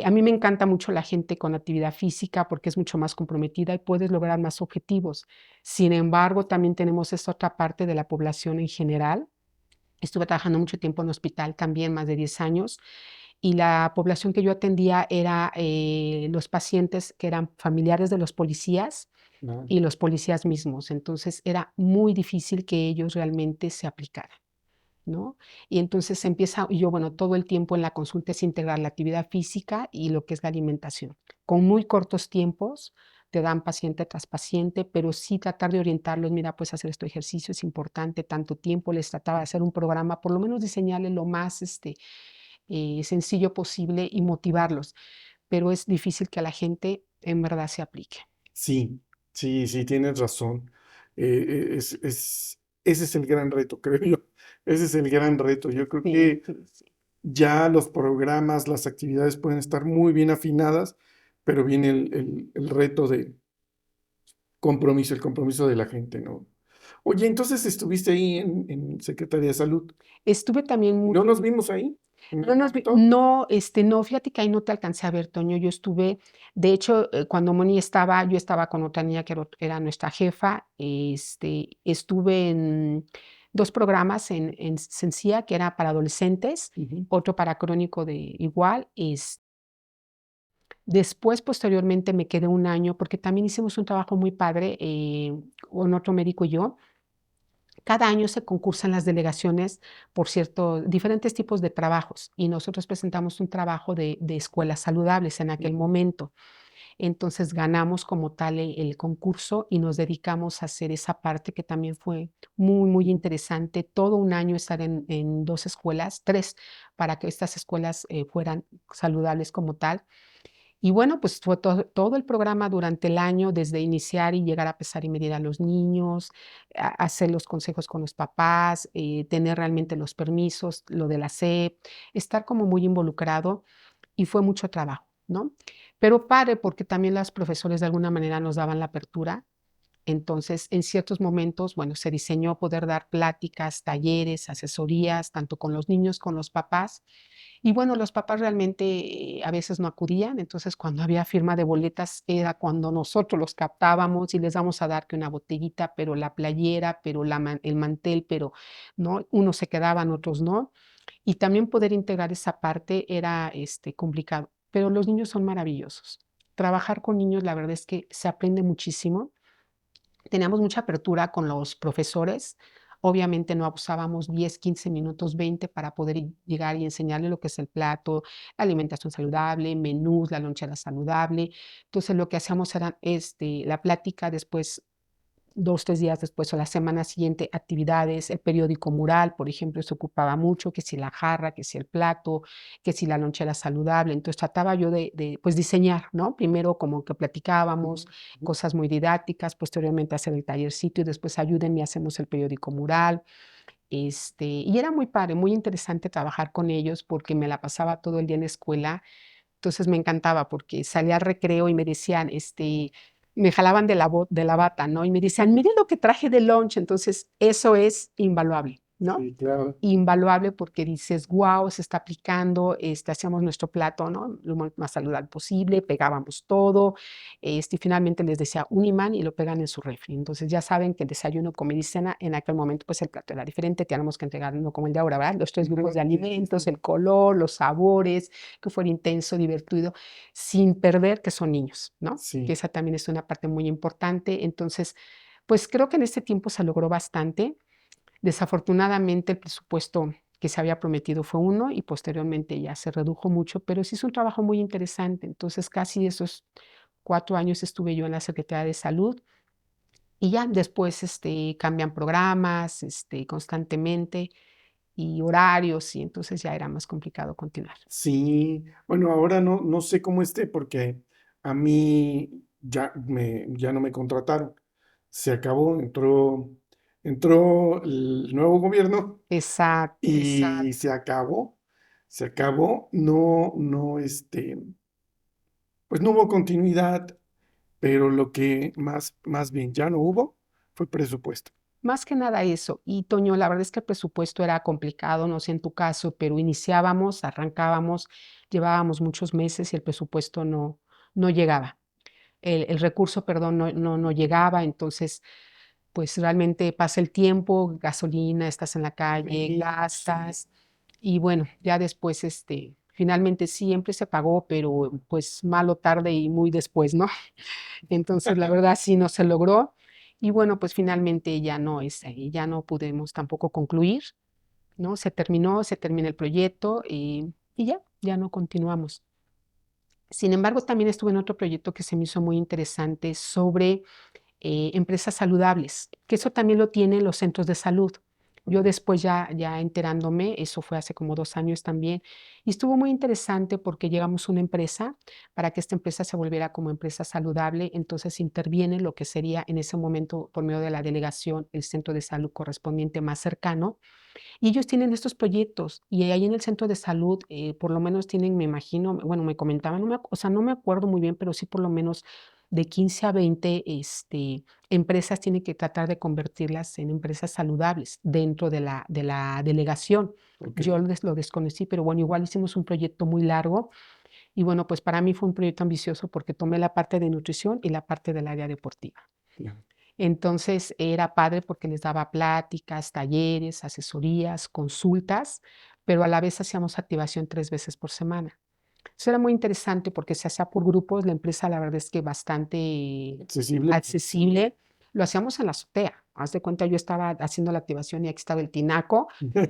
A mí me encanta mucho la gente con actividad física porque es mucho más comprometida y puedes lograr más objetivos. Sin embargo, también tenemos esta otra parte de la población en general. Estuve trabajando mucho tiempo en hospital también, más de 10 años, y la población que yo atendía era los pacientes que eran familiares de los policías No. y los policías mismos. Entonces era muy difícil que ellos realmente se aplicaran, ¿no? Y entonces empieza, y yo, bueno, todo el tiempo en la consulta es integrar la actividad física y lo que es la alimentación. Con muy cortos tiempos te dan paciente tras paciente, pero sí tratar de orientarlos, mira, pues hacer este ejercicio es importante, tanto tiempo, les trataba de hacer un programa, por lo menos diseñarle lo más sencillo posible y motivarlos, pero es difícil que a la gente en verdad se aplique. Sí, sí, sí, tienes razón. Ese es el gran reto, creo yo. Ese es el gran reto. Yo creo Sí, que sí, sí. ya los programas, las actividades pueden estar muy bien afinadas, pero viene el reto de compromiso, el compromiso de la gente, ¿no? Oye, entonces estuviste ahí en Secretaría de Salud. Estuve también ¿No mucho. nos vimos ahí? ¿En No algún nos vi momento? no, no, fíjate que ahí no te alcancé a ver, Toño. Yo estuve, de hecho, cuando Moni estaba, yo estaba con otra niña que era nuestra jefa. Estuve en 2 programas en Sencilla, que era para adolescentes, Ujú. otro para crónico de igual. Después, posteriormente, me quedé un año, porque también hicimos un trabajo muy padre, con otro médico y yo. Cada año se concursan las delegaciones por diferentes tipos de trabajos y nosotros presentamos un trabajo de escuelas saludables en aquel momento. Entonces ganamos como tal el concurso y nos dedicamos a hacer esa parte que también fue muy, muy interesante. Todo un año estar en 2 escuelas, 3, para que estas escuelas fueran saludables como tal. Y bueno, pues fue todo el programa durante el año, desde iniciar y llegar a pesar y medir a los niños, hacer los consejos con los papás, tener realmente los permisos, lo de la SEP, estar como muy involucrado y fue mucho trabajo, ¿no? Pero padre, porque también los profesores de alguna manera nos daban la apertura. Entonces, en ciertos momentos, bueno, se diseñó poder dar pláticas, talleres, asesorías, tanto con los niños, con los papás, y bueno, los papás realmente a veces no acudían, entonces cuando había firma de boletas era cuando nosotros los captábamos y les vamos a dar que una botellita, pero la playera, pero el mantel, pero no, unos se quedaban, otros no. Y también poder integrar esa parte era complicado, pero los niños son maravillosos. Trabajar con niños, la verdad es que se aprende muchísimo. Teníamos mucha apertura con los profesores. Obviamente no abusábamos 10, 15 minutos, 20 para poder llegar y enseñarle lo que es el plato, la alimentación saludable, menús, la lonchera saludable. Entonces lo que hacíamos era la plática, después 2, 3 días después o la semana siguiente actividades, el periódico mural, por ejemplo, se ocupaba mucho, que si la jarra, que si el plato, que si la lonchera saludable. Entonces trataba yo de pues diseñar, ¿no? Primero como que platicábamos, cosas muy didácticas, posteriormente hacer el tallercito y después ayúdenme, hacemos el periódico mural. Y era muy padre, muy interesante trabajar con ellos porque me la pasaba todo el día en la escuela. Entonces me encantaba porque salía al recreo y me decían, me jalaban de la bata, ¿no? Y me decían, mire lo que traje de lunch. Entonces eso es invaluable, ¿no? Sí, claro. Invaluable porque dices, wow, se está aplicando, hacíamos nuestro plato, ¿no? Lo más saludable posible, pegábamos todo, y finalmente les decía un imán y lo pegan en su refri. Entonces ya saben que el desayuno, comida y cena, en aquel momento pues el plato era diferente, teníamos que entregar, no como el de ahora, ¿verdad? Los 3 grupos de alimentos, el color, los sabores, que fuera intenso, divertido, sin perder que son niños, ¿no? Sí. Que esa también es una parte muy importante. Entonces, pues creo que en este tiempo se logró bastante. Desafortunadamente, el presupuesto que se había prometido fue uno y posteriormente ya se redujo mucho, pero sí es un trabajo muy interesante. Entonces, casi esos 4 años estuve yo en la Secretaría de Salud y ya después, cambian programas, constantemente y horarios, y entonces ya era más complicado continuar. Sí, bueno, ahora no sé cómo esté porque a mí ya no me contrataron. Se acabó, entró el nuevo gobierno Exacto, exacto. y se acabó, no, pues no hubo continuidad, pero lo que más bien ya no hubo fue presupuesto. Más que nada eso. Y Toño, la verdad es que el presupuesto era complicado, no sé en tu caso, pero iniciábamos, arrancábamos, llevábamos muchos meses y el presupuesto no llegaba. El recurso, perdón, no llegaba. Entonces, pues realmente pasa el tiempo, gasolina, estás en la calle, Sí, gastas. Y bueno, ya después, finalmente siempre se pagó, pero pues malo tarde y muy después, ¿no? Entonces, la verdad sí no se logró. Y bueno, pues finalmente ya no pudimos tampoco concluir, ¿no? Se termina el proyecto y ya no continuamos. Sin embargo, también estuve en otro proyecto que se me hizo muy interesante sobre empresas saludables, que eso también lo tienen los centros de salud. Yo después ya enterándome, eso fue hace como 2 años también, y estuvo muy interesante porque llegamos a una empresa para que esta empresa se volviera como empresa saludable, entonces interviene lo que sería en ese momento por medio de la delegación el centro de salud correspondiente más cercano, y ellos tienen estos proyectos y ahí en el centro de salud, por lo menos tienen, me imagino, bueno, me comentaban, o sea, no me acuerdo muy bien, pero sí por lo menos de 15 a 20 empresas tienen que tratar de convertirlas en empresas saludables dentro de la delegación. Ok. Yo lo desconocí, pero bueno, igual hicimos un proyecto muy largo y bueno, pues para mí fue un proyecto ambicioso porque tomé la parte de nutrición y la parte del área deportiva. Ya. Entonces era padre porque les daba pláticas, talleres, asesorías, consultas, pero a la vez hacíamos activación 3 veces por semana. Eso era muy interesante porque se hacía por grupos, la empresa la verdad es que bastante Accesible. accesible. Lo hacíamos en la azotea. Haz de cuenta, yo estaba haciendo la activación y aquí estaba el tinaco.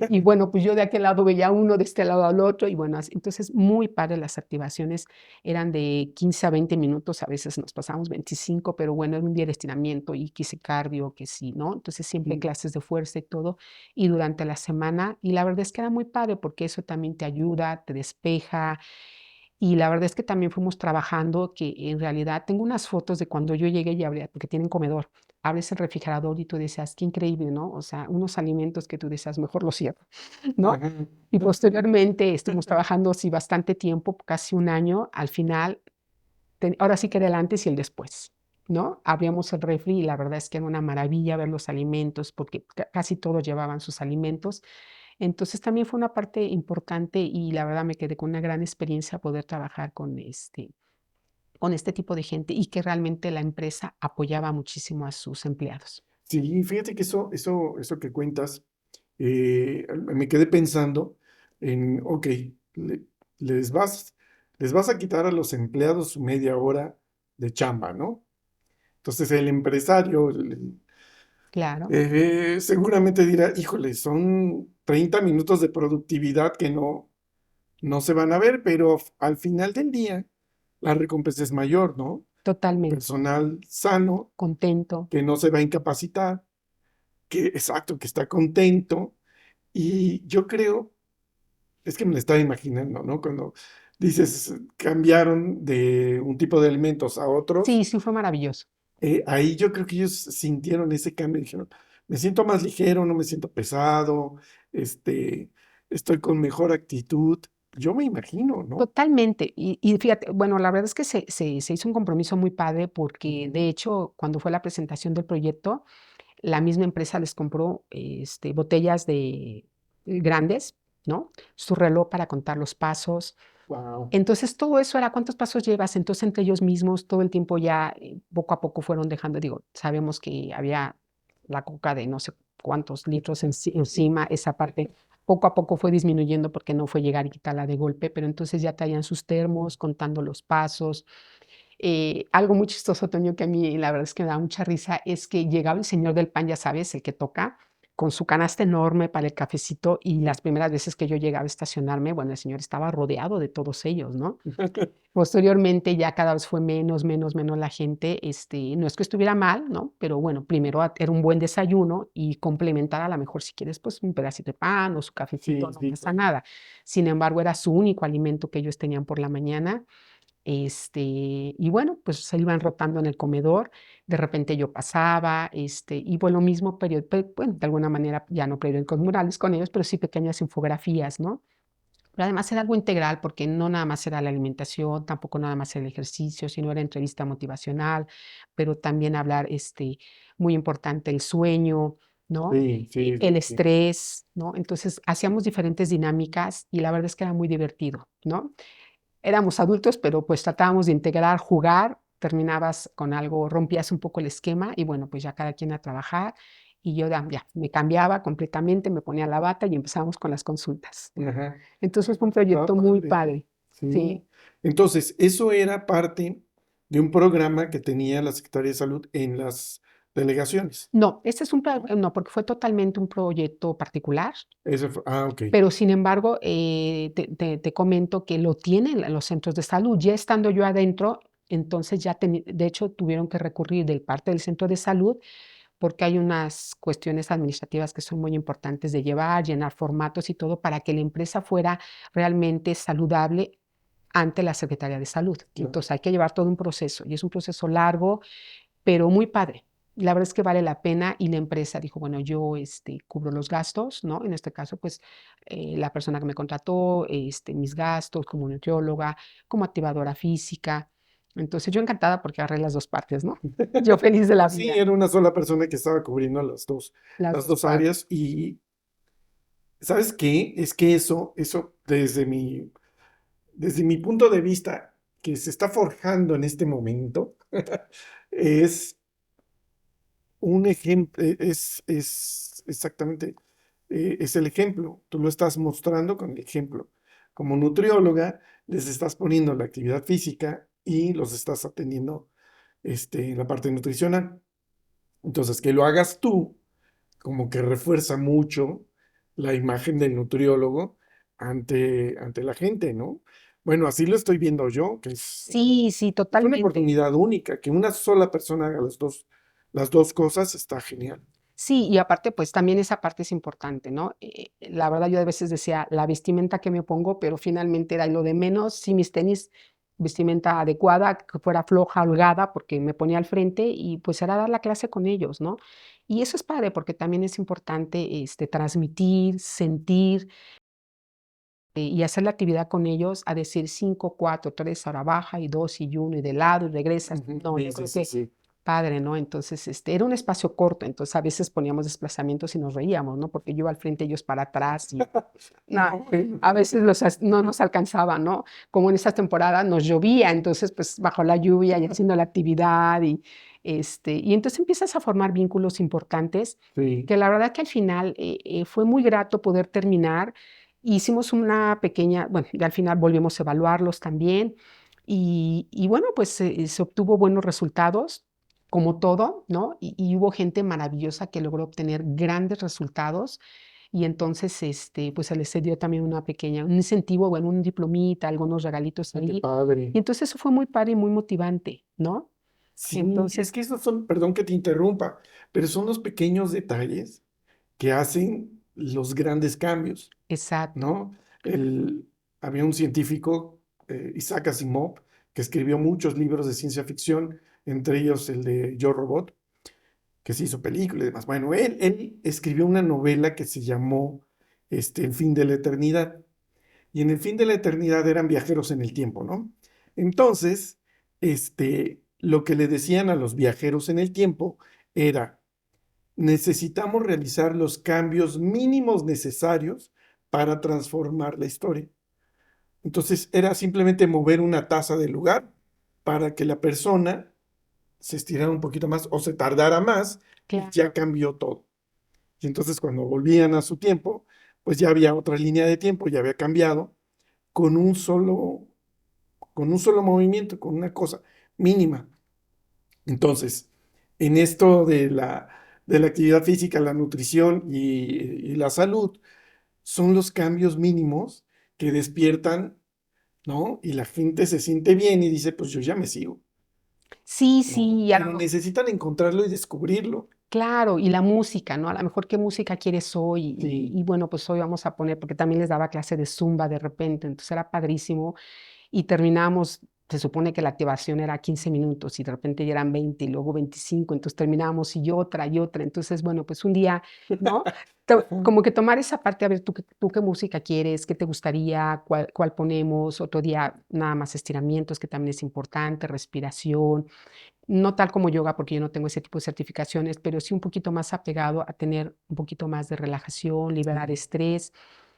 Y bueno, pues yo de aquel lado veía uno, de este lado al otro. Y bueno, entonces muy padre las activaciones. Eran de 15 a 20 minutos, a veces nos pasamos 25, pero bueno, era un día de estiramiento y que sí cardio, que sí, ¿no? Entonces siempre Mm. clases de fuerza y todo. Y durante la semana, y la verdad es que era muy padre porque eso también te ayuda, te despeja, y la verdad es que también fuimos trabajando, que en realidad tengo unas fotos de cuando yo llegué y abría, porque tienen comedor. Abres el refrigerador y tú decías, qué increíble, ¿no? O sea, unos alimentos que tú decías, mejor los cierro, ¿no? Ajá. Y posteriormente estuvimos trabajando así bastante tiempo, casi un año. Al final, ahora sí que era el antes y el después, ¿no? Abríamos el refri y la verdad es que era una maravilla ver los alimentos, porque casi todos llevaban sus alimentos. Entonces también fue una parte importante y la verdad me quedé con una gran experiencia poder trabajar con este tipo de gente y que realmente la empresa apoyaba muchísimo a sus empleados. Sí, fíjate que eso que cuentas, me quedé pensando en, ok, le- les vas, les vas a quitar a los empleados su media hora de chamba, ¿no? Entonces el empresario Claro, seguramente dirá, híjole, son 30 minutos de productividad que no se van a ver, pero al final del día la recompensa es mayor, ¿no? Totalmente. personal sano, Contento. que no se va a incapacitar, exacto, que está contento. Y yo creo, es que me lo estaba imaginando, ¿no? Cuando dices, cambiaron de un tipo de alimentos a otros, Sí, sí, fue maravilloso. ahí yo creo que ellos sintieron ese cambio y dijeron, me siento más ligero, no me siento pesado, este, estoy con mejor actitud. Yo me imagino, ¿no? Totalmente. Y fíjate, bueno, la verdad es que se hizo un compromiso muy padre porque, de hecho, cuando fue la presentación del proyecto, la misma empresa les compró, botellas de grandes, ¿no? Su reloj para contar los pasos. Wow. Entonces, todo eso era, ¿cuántos pasos llevas? Entonces, entre ellos mismos, todo el tiempo ya, poco a poco fueron dejando, digo, sabemos que había la coca de no sé cuántos litros encima, esa parte poco a poco fue disminuyendo porque no fue llegar y quitarla de golpe, pero entonces ya traían sus termos, contando los pasos. Algo muy chistoso, Toño, que a mí la verdad es que me da mucha risa, es que llegaba el señor del pan, ya sabes, el que toca, con su canasta enorme para el cafecito, y las primeras veces que yo llegaba a estacionarme, bueno, el señor estaba rodeado de todos ellos, ¿no? Posteriormente ya cada vez fue menos, menos, menos la gente, no es que estuviera mal, ¿no? Pero bueno, primero era un buen desayuno y complementar a lo mejor si quieres pues un pedacito de pan o su cafecito, Sí, no sí, pasa nada. Sin embargo, era su único alimento que ellos tenían por la mañana. Y bueno, pues se iban rotando en el comedor, de repente yo pasaba, y bueno, lo mismo, bueno, de alguna manera ya no periódicos murales con ellos, pero sí pequeñas infografías, ¿no? Pero además era algo integral porque no nada más era la alimentación, tampoco nada más era el ejercicio, sino era entrevista motivacional, pero también hablar, muy importante, el sueño, ¿no? sí, sí, El sí, sí. estrés, ¿no? Entonces hacíamos diferentes dinámicas y la verdad es que era muy divertido, ¿no? Éramos adultos, pero pues tratábamos de integrar, jugar, terminabas con algo, rompías un poco el esquema y bueno, pues ya cada quien a trabajar y yo ya me cambiaba completamente, me ponía la bata y empezábamos con las consultas. Ajá. Entonces fue un Estaba proyecto muy padre. padre. Sí. Sí. Entonces, eso era parte de un programa que tenía la Secretaría de Salud en las delegaciones. No, este es no, porque fue totalmente un proyecto particular, Ok. pero sin embargo, te comento que lo tienen los centros de salud. Ya estando yo adentro, entonces ya, de hecho, tuvieron que recurrir de parte del centro de salud porque hay unas cuestiones administrativas que son muy importantes de llevar, llenar formatos y todo para que la empresa fuera realmente saludable ante la Secretaría de Salud. Ya. Entonces hay que llevar todo un proceso y es un proceso largo, pero muy padre. La verdad es que vale la pena y la empresa dijo, bueno, yo cubro los gastos, ¿no? En este caso, pues la persona que me contrató, mis gastos como nutrióloga, como activadora física. Entonces yo encantada porque agarré las dos partes, ¿no? Yo feliz de la Sí, vida, era una sola persona que estaba cubriendo las las dos dos partes. áreas. Y ¿sabes qué? Es que eso desde mi punto de vista, que se está forjando en este momento, es un ejemplo, es exactamente, es el ejemplo. Tú lo estás mostrando con el ejemplo. Como nutrióloga, les estás poniendo la actividad física y los estás atendiendo en la parte nutricional. Entonces, que lo hagas tú, como que refuerza mucho la imagen del nutriólogo ante la gente, ¿no? Bueno, así lo estoy viendo yo, que Sí, sí, es una totalmente. oportunidad única, que una sola persona haga las dos cosas, está genial. Sí, y aparte, pues también esa parte es importante, ¿no? La verdad, yo a veces decía, la vestimenta que me pongo, pero finalmente era lo de menos. Sí, mis tenis, vestimenta adecuada, que fuera floja, holgada, porque me ponía al frente y pues era dar la clase con ellos, ¿no? Y eso es padre, porque también es importante transmitir, sentir y hacer la actividad con ellos, a decir 5, 4, 3, ahora baja y 2 y 1 y de lado y regresas. Ujú. No, Sí, yo sí, creo sí, que sí. padre, ¿no? Entonces, era un espacio corto, entonces a veces poníamos desplazamientos y nos reíamos, ¿no? Porque yo iba al frente, ellos para atrás y no, Bueno, a veces no nos alcanzaba, ¿no? Como en esta temporada nos llovía, entonces pues bajo la lluvia y haciendo la actividad y entonces empiezas a formar vínculos importantes sí, que la verdad que al final fue muy grato poder terminar. Hicimos una pequeña, bueno, y al final volvimos a evaluarlos también y bueno, pues se obtuvo buenos resultados como todo, ¿no? Y hubo gente maravillosa que logró obtener grandes resultados. y entonces, pues se les dio también un incentivo, bueno, un diplomita, algunos regalitos Ah, qué ahí. padre. Y entonces eso fue muy padre y muy motivante, ¿no? Sí, es Entonces, que esos son, perdón que te interrumpa, pero son los pequeños detalles que hacen los grandes cambios, exacto. ¿no? El, había un científico, Isaac Asimov, que escribió muchos libros de ciencia ficción, entre ellos el de Yo Robot, que se hizo película y demás. Bueno, él escribió una novela que se llamó El fin de la eternidad. Y en el fin de la eternidad eran viajeros en el tiempo, ¿no? Entonces, lo que le decían a los viajeros en el tiempo era, necesitamos realizar los cambios mínimos necesarios para transformar la historia. Entonces, era simplemente mover una taza del lugar para que la persona se estirara un poquito más o se tardara más y ya Claro. cambió todo. Y entonces, cuando volvían a su tiempo, pues ya había otra línea de tiempo, ya había cambiado con un solo movimiento, con una cosa mínima. Entonces, en esto de la actividad física, la nutrición y la salud, son los cambios mínimos que despiertan, ¿no? Y la gente se siente bien y dice, pues yo ya me sigo, Sí, ¿no? sí, y a lo Pero mejor, necesitan encontrarlo y descubrirlo. claro, y la música, ¿no? A lo mejor qué música quieres hoy, Sí. y bueno, pues hoy vamos a poner, porque también les daba clase de zumba de repente, entonces era padrísimo. Y terminamos, se supone que la activación era 15 minutos y de repente ya eran 20 y luego 25, entonces terminábamos y otra y otra. Entonces, bueno, pues un día, ¿no? Como que tomar esa parte, a ver, tú qué música quieres, qué te gustaría, cuál ponemos, otro día nada más estiramientos, que también es importante, respiración, no tal como yoga, porque yo no tengo ese tipo de certificaciones, pero sí un poquito más apegado a tener un poquito más de relajación, liberar Sí. estrés.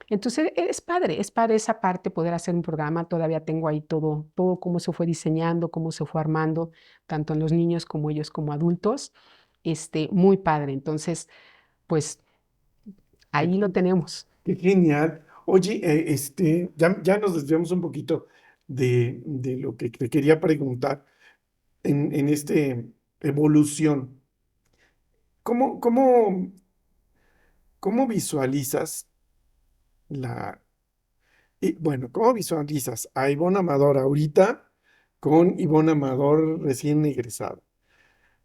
Entonces, es padre esa parte, poder hacer un programa. Todavía tengo ahí todo cómo se fue diseñando, cómo se fue armando, tanto en los niños como ellos como adultos. Muy padre. Entonces, pues Qué, ahí lo tenemos. qué genial. Oye, ya nos desviamos un poquito de lo que te quería preguntar en evolución. ¿Cómo visualizas la, cómo visualizas a Ivonne Amador ahorita con Ivonne Amador recién egresado?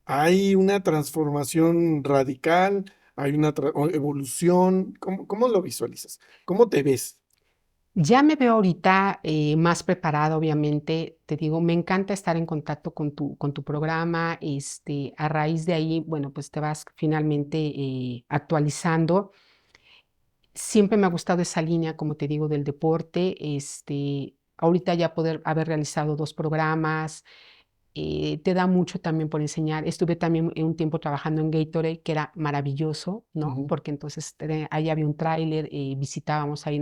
¿Hay una transformación radical? ¿Hay una evolución? ¿Cómo lo visualizas? ¿Cómo te ves? Ya me veo ahorita más preparada, obviamente. Te digo, me encanta estar en contacto con tu programa. A raíz de ahí, bueno, pues te vas finalmente actualizando. Siempre me ha gustado esa línea, como te digo, del deporte. Ahorita ya poder haber realizado 2 programas, te da mucho también por enseñar. Estuve también un tiempo trabajando en Gatorade, que era maravilloso, ¿no? Ujú, Porque entonces ahí había un tráiler, visitábamos ahí,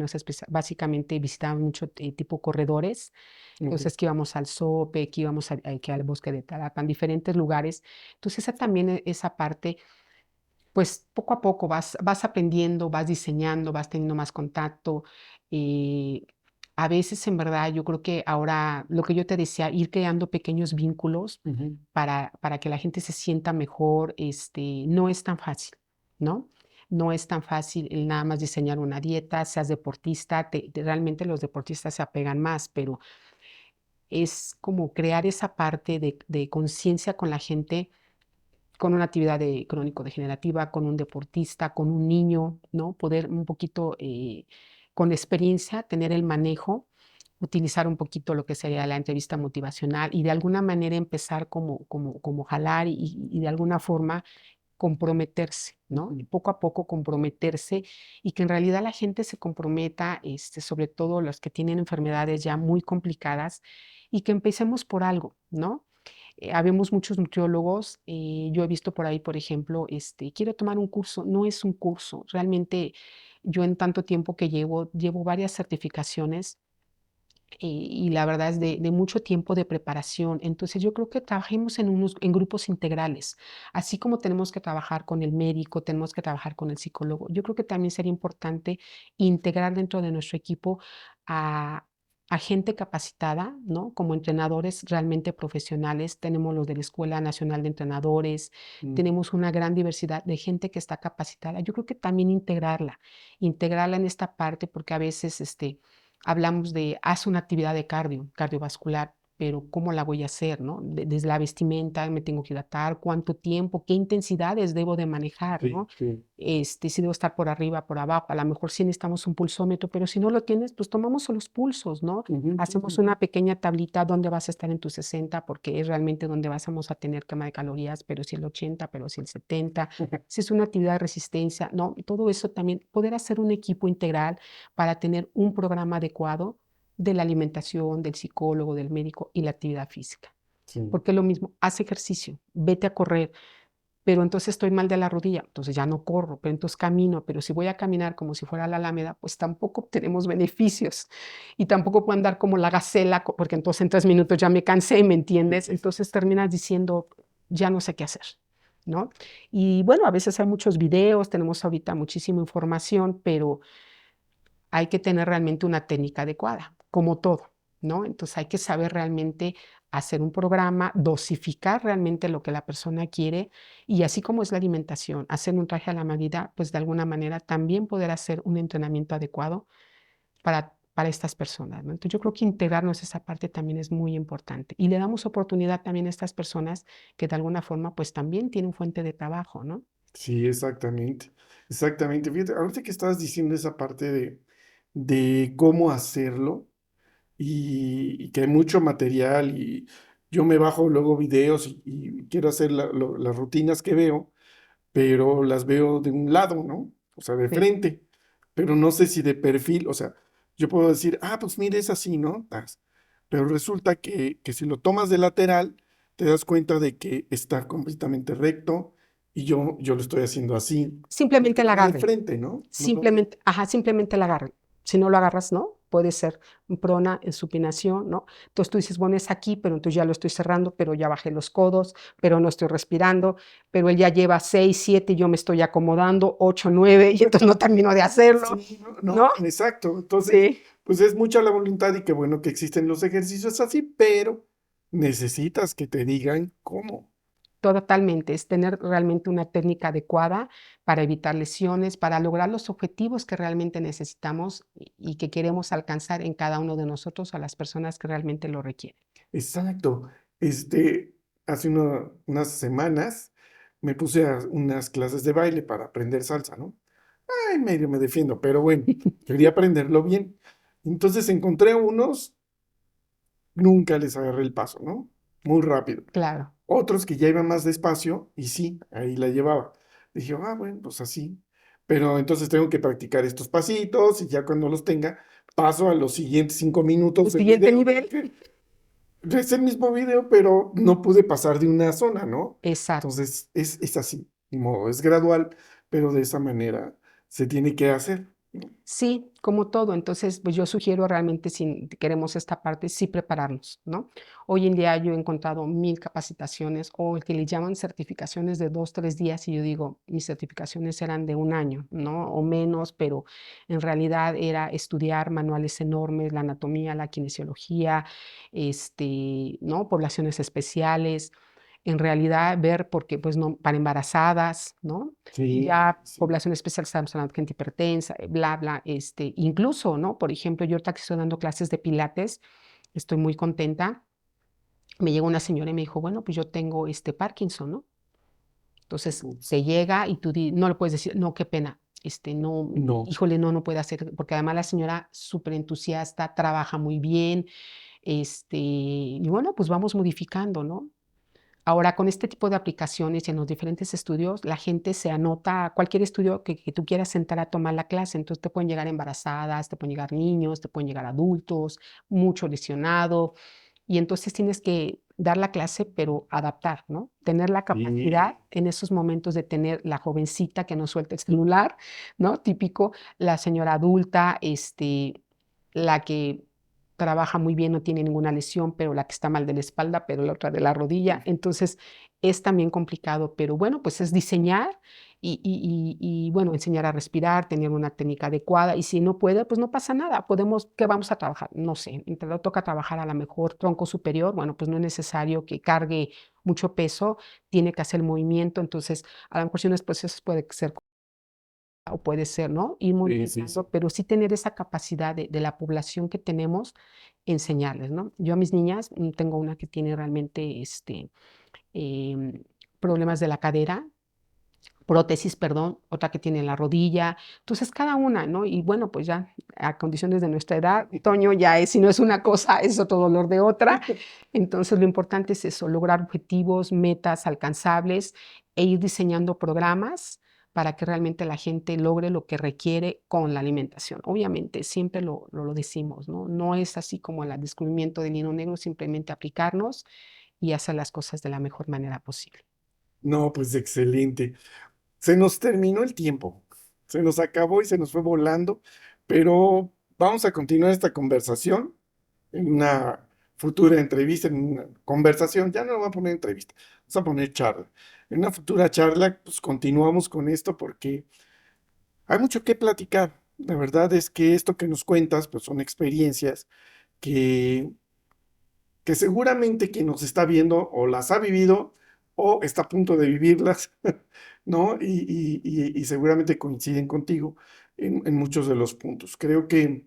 básicamente visitábamos mucho tipo corredores. ujú. Entonces que íbamos al Zope, que íbamos que al Bosque de Tlalpan, diferentes lugares. Entonces esa también, esa parte pues poco a poco vas aprendiendo, vas diseñando, vas teniendo más contacto. eh, a veces, en verdad, yo creo que ahora, lo que yo te decía, ir creando pequeños vínculos Ujú. para que la gente se sienta mejor, no es tan fácil, ¿no? No es tan fácil el nada más diseñar una dieta, seas deportista, realmente los deportistas se apegan más, pero es como crear esa parte de conciencia con la gente, con una actividad crónico-degenerativa, con un deportista, con un niño, ¿no? Poder un poquito, con experiencia, tener el manejo, utilizar un poquito lo que sería la entrevista motivacional y de alguna manera empezar como jalar y de alguna forma comprometerse, ¿no? Ujú. Poco a poco comprometerse y que en realidad la gente se comprometa, sobre todo los que tienen enfermedades ya muy complicadas y que empecemos por algo, ¿no? Habemos muchos nutriólogos, yo he visto por ahí, por ejemplo, quiero tomar un curso, no es un curso, realmente yo en tanto tiempo que llevo varias certificaciones y la verdad es de mucho tiempo de preparación. Entonces yo creo que trabajemos en grupos integrales, así como tenemos que trabajar con el médico, tenemos que trabajar con el psicólogo. Yo creo que también sería importante integrar dentro de nuestro equipo a gente capacitada, ¿no? Como entrenadores realmente profesionales. Tenemos los de la Escuela Nacional de Entrenadores, tenemos una gran diversidad de gente que está capacitada. Yo creo que también integrarla en esta parte, porque a veces hablamos de, haz una actividad de cardiovascular, pero ¿cómo la voy a hacer, no? Desde la vestimenta, me tengo que hidratar, cuánto tiempo, qué intensidades debo de manejar, Sí, ¿no? sí. Si debo estar por arriba, por abajo, a lo mejor sí necesitamos un pulsómetro, pero si no lo tienes, pues tomamos los pulsos, ¿no? Ujú, Hacemos ujú. una pequeña tablita donde vas a estar en tus 60, porque es realmente donde vamos a tener quema de calorías, pero si el 80, pero si el 70, si es una actividad de resistencia, ¿no? Todo eso también, poder hacer un equipo integral para tener un programa adecuado de la alimentación, del psicólogo, del médico y la actividad física. Sí. Porque es lo mismo, haz ejercicio, vete a correr, pero entonces estoy mal de la rodilla, entonces ya no corro, pero entonces camino, pero si voy a caminar como si fuera la Alámeda, pues tampoco obtenemos beneficios y tampoco puedo andar como la gacela, porque entonces en 3 minutos ya me cansé, ¿me entiendes? Entonces terminas diciendo, ya no sé qué hacer, ¿no? Y bueno, a veces hay muchos videos, tenemos ahorita muchísima información, pero hay que tener realmente una técnica adecuada, como todo, ¿no? Entonces hay que saber realmente hacer un programa, dosificar realmente lo que la persona quiere y así como es la alimentación, hacer un traje a la medida, pues de alguna manera también poder hacer un entrenamiento adecuado para estas personas, ¿no? Entonces yo creo que integrarnos esa parte también es muy importante y le damos oportunidad también a estas personas que de alguna forma pues también tienen fuente de trabajo, ¿no? Sí, exactamente. Exactamente. Fíjate, ahorita que estabas diciendo esa parte de cómo hacerlo y que hay mucho material y yo me bajo luego videos y quiero hacer las rutinas que veo, pero las veo de un lado, ¿no? O sea, de Sí. frente, pero no sé si de perfil, o sea, yo puedo decir, ah, pues mire, es así, ¿no? Pero resulta que si lo tomas de lateral, te das cuenta de que está completamente recto y yo lo estoy haciendo así, porque Simplemente el lo veo de agarre. frente, ¿no? No lo veo. Simplemente, ajá, simplemente el agarre. Si no lo agarras, ¿no? Puede ser en prona, en supinación, ¿no? Entonces tú dices, bueno, es aquí, pero entonces ya lo estoy cerrando, pero ya bajé los codos, pero no estoy respirando, pero él ya lleva 6, 7, y yo me estoy acomodando, 8, 9, y entonces no termino de hacerlo, Sí, ¿no? no, exacto. Entonces, Sí. pues es mucha la voluntad y qué bueno que existen los ejercicios así, pero necesitas que te digan cómo. Totalmente, es tener realmente una técnica adecuada para evitar lesiones, para lograr los objetivos que realmente necesitamos y que queremos alcanzar en cada uno de nosotros a las personas que realmente lo requieren. Exacto. Hace unas semanas me puse a unas clases de baile para aprender salsa, ¿no? Ay, medio me defiendo, pero bueno, quería aprenderlo bien. Entonces encontré unos, nunca les agarré el paso, ¿no? Muy rápido. Claro. Otros que ya iban más despacio y sí, ahí la llevaba. Dije, ah, bueno, pues así. Pero entonces tengo que practicar estos pasitos y ya cuando los tenga, paso a los siguientes 5 minutos El del siguiente video. nivel. Porque es el mismo video, pero no pude pasar de una zona, ¿no? Exacto. Entonces es así, ni modo, es gradual, pero de esa manera se tiene que hacer, ¿no? Sí, como todo. Entonces, pues yo sugiero realmente, si queremos esta parte, sí prepararnos, ¿no? Hoy en día yo he encontrado 1000 capacitaciones o el que le llaman certificaciones de 2, 3 días y yo digo, mis certificaciones eran de un año, ¿no? O menos, pero en realidad era estudiar manuales enormes, la anatomía, la kinesiología, ¿no? Poblaciones especiales. En realidad ver, porque pues no, para embarazadas, ¿no? Sí, Ya sí. población especial, estamos hablando de gente hipertensa, bla, bla, incluso, ¿no? Por ejemplo, yo ahorita que estoy dando clases de pilates, estoy muy contenta. Me llegó una señora y me dijo, bueno, pues yo tengo Parkinson, ¿no? Entonces Ups. te llega y no le puedes decir, no, qué pena, no, No. híjole, no, no puede hacer, porque además la señora súper entusiasta, trabaja muy bien, y bueno, pues vamos modificando, ¿no? Ahora, con este tipo de aplicaciones y en los diferentes estudios, la gente se anota a cualquier estudio que tú quieras sentar a tomar la clase. Entonces, te pueden llegar embarazadas, te pueden llegar niños, te pueden llegar adultos, mucho lesionado. Y entonces tienes que dar la clase, pero adaptar, ¿no? Tener la capacidad Sí. en esos momentos de tener la jovencita que no suelta el celular, ¿no? Típico, la señora adulta, la que trabaja muy bien, no tiene ninguna lesión, pero la que está mal de la espalda, pero la otra de la rodilla. Entonces es también complicado, pero bueno, pues es diseñar bueno, enseñar a respirar, tener una técnica adecuada y si no puede, pues no pasa nada. ¿Qué vamos a trabajar? No sé, te toca trabajar a lo mejor tronco superior, bueno, pues no es necesario que cargue mucho peso, tiene que hacer el movimiento, entonces a lo mejor si uno después eso puede ser o puede ser, ¿no? Ir Sí, sí, modificando, sí. pero sí tener esa capacidad de la población que tenemos, enseñarles, ¿no? Yo a mis niñas, tengo una que tiene realmente em, problemas de la cadera, prótesis, perdón, otra que tiene la rodilla, entonces cada una, ¿no? Y bueno, pues ya a condiciones de nuestra edad, Toño ya es, si no es una cosa, es otro dolor de otra, entonces lo importante es eso, lograr objetivos, metas alcanzables e ir diseñando programas para que realmente la gente logre lo que requiere con la alimentación. Obviamente, siempre lo decimos, ¿no? No es así como el descubrimiento del hilo negro, simplemente aplicarnos y hacer las cosas de la mejor manera posible. No, pues excelente. Se nos terminó el tiempo, se nos acabó y se nos fue volando, pero vamos a continuar esta conversación en una futura entrevista, en una conversación, ya no vamos a poner entrevista, vamos a poner charla. En una futura charla, pues continuamos con esto porque hay mucho que platicar. La verdad es que esto que nos cuentas, pues son experiencias que que seguramente quien nos está viendo o las ha vivido o está a punto de vivirlas, ¿no? Y seguramente coinciden contigo en muchos de los puntos. Creo que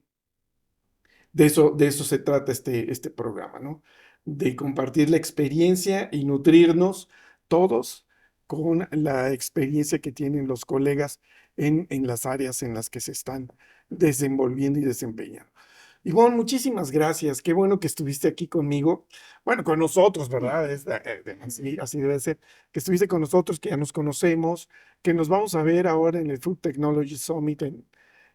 de eso se trata este programa, ¿no? De compartir la experiencia y nutrirnos todos con la experiencia que tienen los colegas en las áreas en las que se están desenvolviendo y desempeñando. Ivonne, muchísimas gracias. Qué bueno que estuviste aquí conmigo. Bueno, con nosotros, ¿verdad? Así debe ser. Que estuviste con nosotros, que ya nos conocemos, que nos vamos a ver ahora en el Food Technology Summit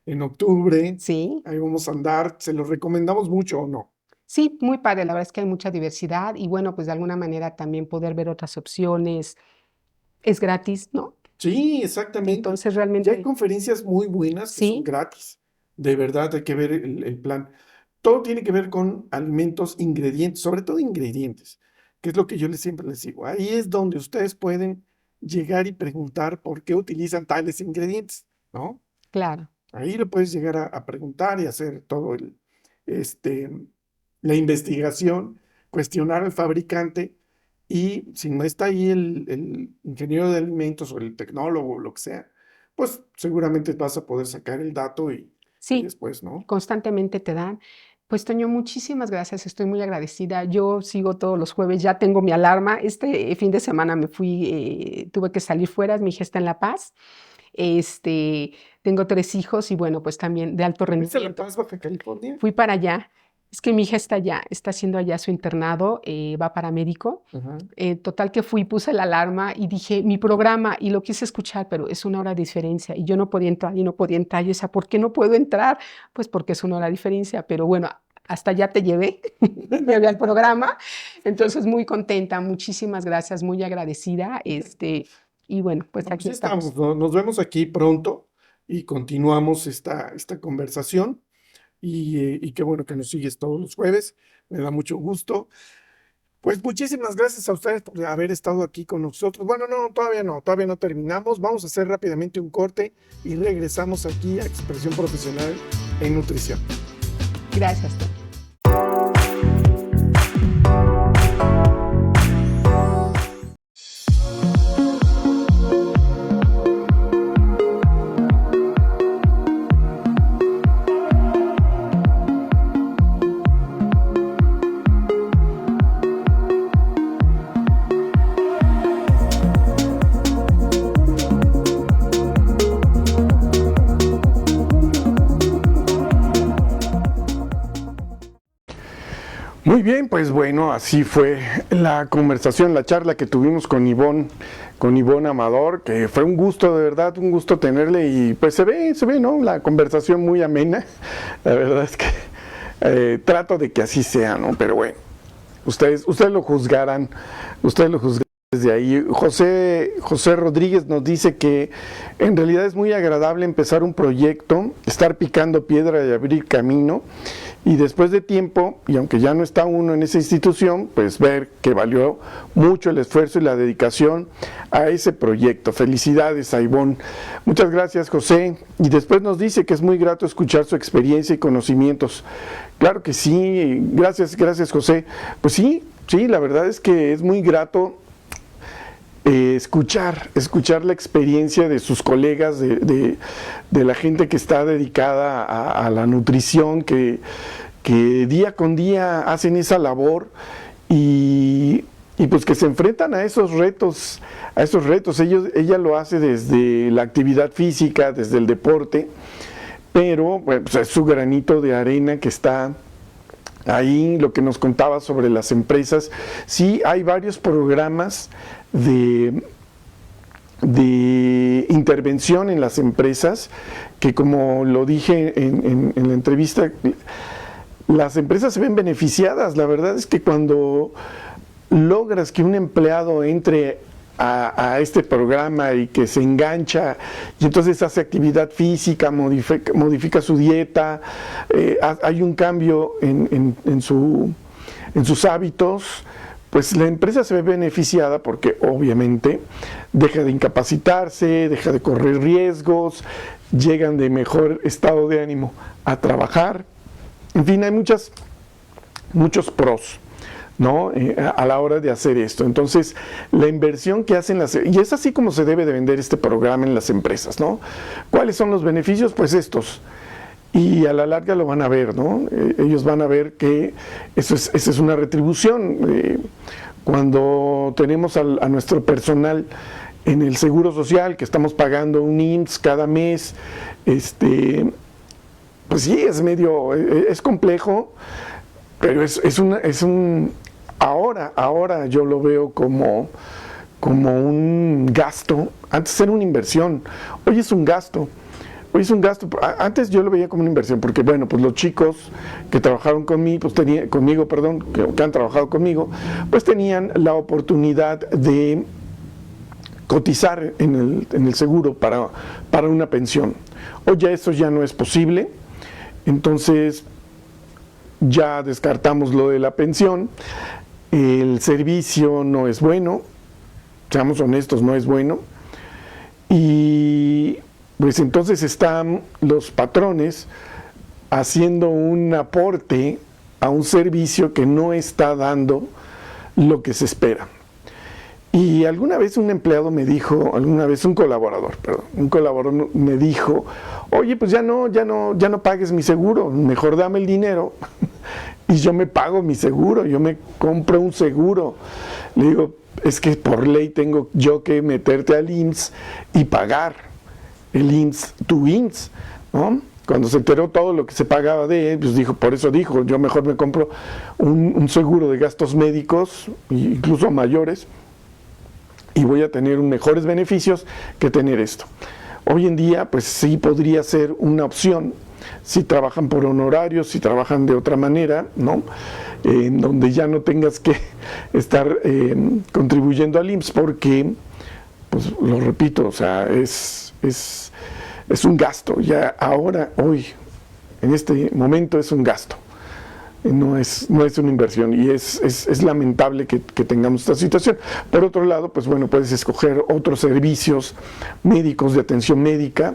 en octubre. Sí. Ahí vamos a andar. ¿Se los recomendamos mucho o no? Sí, muy padre, la verdad es que hay mucha diversidad y bueno, pues de alguna manera también poder ver otras opciones. Es gratis, ¿no? Sí, exactamente. Entonces Ya hay realmente conferencias muy buenas que son sí, gratis. De verdad, hay que ver el plan. Todo tiene que ver con alimentos, ingredientes, sobre todo ingredientes, que es lo que siempre les digo. Ahí es donde ustedes pueden llegar y preguntar por qué utilizan tales ingredientes, ¿no? claro. Ahí le puedes llegar a preguntar y hacer todo este, la investigación, cuestionar al fabricante y si no está ahí el ingeniero de alimentos o el tecnólogo o lo que sea, pues seguramente vas a poder sacar el dato y Sí, después, ¿no? constantemente te dan. Pues Toño, muchísimas gracias, estoy muy agradecida. Yo sigo todos los jueves, ya tengo mi alarma. Este fin de semana me fui, tuve que salir fuera, mi hija está en La Paz. Este, tengo 3 hijos y bueno, pues también de alto ¿Fuiste a La rendimiento. Paz, Baja California? Fui para allá. Es que mi hija está allá, está haciendo allá su internado, va para médico. Ajá. Total que fui, puse la alarma y dije, mi programa, y lo quise escuchar, pero es 1 hora de diferencia y yo no podía entrar y no podía entrar. Yo decía, ¿por qué no puedo entrar? Pues porque es 1 hora de diferencia, pero bueno, hasta allá te llevé, me llevé al programa. Entonces, muy contenta, muchísimas gracias, muy agradecida. Y bueno, pues No, aquí pues estamos. estamos, ¿no? Nos vemos aquí pronto y continuamos esta conversación. Y qué bueno que nos sigues todos los jueves, me da mucho gusto. Pues muchísimas gracias a ustedes por haber estado aquí con nosotros. Bueno, todavía no terminamos. Vamos a hacer rápidamente un corte y regresamos aquí a Expresión Profesional en Nutrición. Gracias, Toño. Muy bien, pues bueno, así fue la conversación, la charla que tuvimos con Ivonne Amador, que fue un gusto, de verdad, un gusto tenerle y pues se ve, ¿no? La conversación muy amena, la verdad es que trato de que así sea, ¿no? Pero bueno, ustedes lo juzgarán desde ahí. José Rodríguez nos dice que en realidad es muy agradable empezar un proyecto, estar picando piedra y abrir camino, y después de tiempo, y aunque ya no está uno en esa institución, pues ver que valió mucho el esfuerzo y la dedicación a ese proyecto. Felicidades a Ivonne. Muchas gracias, José. Y después nos dice que es muy grato escuchar su experiencia y conocimientos. Claro que sí, gracias José. Pues sí, la verdad es que es muy grato escuchar la experiencia de sus colegas, de la gente que está dedicada a la nutrición, que día con día hacen esa labor y pues que se enfrentan a esos retos. Ella lo hace desde la actividad física, desde el deporte, pero pues es su granito de arena que está ahí. Lo que nos contaba sobre las empresas, sí hay varios programas de intervención en las empresas, que como lo dije en la entrevista, las empresas se ven beneficiadas. La verdad es que cuando logras que un empleado entre a este programa y que se engancha y entonces hace actividad física, modifica su dieta, hay un cambio en sus hábitos, pues la empresa se ve beneficiada porque obviamente deja de incapacitarse, deja de correr riesgos, llegan de mejor estado de ánimo a trabajar. En fin, hay muchos pros, ¿no? A la hora de hacer esto. Entonces, la inversión que hacen y es así como se debe de vender este programa en las empresas, ¿no? ¿Cuáles son los beneficios? Pues estos. Y a la larga lo van a ver, ¿no? Ellos van a ver que esa es una retribución. Cuando tenemos a nuestro personal en el Seguro Social, que estamos pagando un IMSS cada mes, pues sí, es complejo, pero ahora yo lo veo como un gasto. Antes era una inversión, hoy es un gasto. Antes yo lo veía como una inversión, porque bueno, pues los chicos que trabajaron conmigo, que han trabajado conmigo, pues tenían la oportunidad de cotizar en el seguro para una pensión. Hoy ya eso ya no es posible, entonces ya descartamos lo de la pensión. El servicio no es bueno, seamos honestos, no es bueno, y pues entonces están los patrones haciendo un aporte a un servicio que no está dando lo que se espera. Y alguna vez un colaborador me dijo, oye, pues ya no pagues mi seguro, mejor dame el dinero y yo me pago mi seguro, yo me compro un seguro. Le digo, es que por ley tengo yo que meterte al IMSS y pagar el IMSS, tu IMSS, ¿no? Cuando se enteró todo lo que se pagaba de él, pues por eso dijo, yo mejor me compro un seguro de gastos médicos, incluso mayores, y voy a tener mejores beneficios que tener esto. Hoy en día, pues sí podría ser una opción, si trabajan por honorarios, si trabajan de otra manera, ¿no? Donde ya no tengas que estar contribuyendo al IMSS, porque, pues lo repito, o sea, es un gasto. Ya hoy, en este momento es un gasto. No es una inversión, y es lamentable que tengamos esta situación. Por otro lado, pues bueno, puedes escoger otros servicios médicos, de atención médica.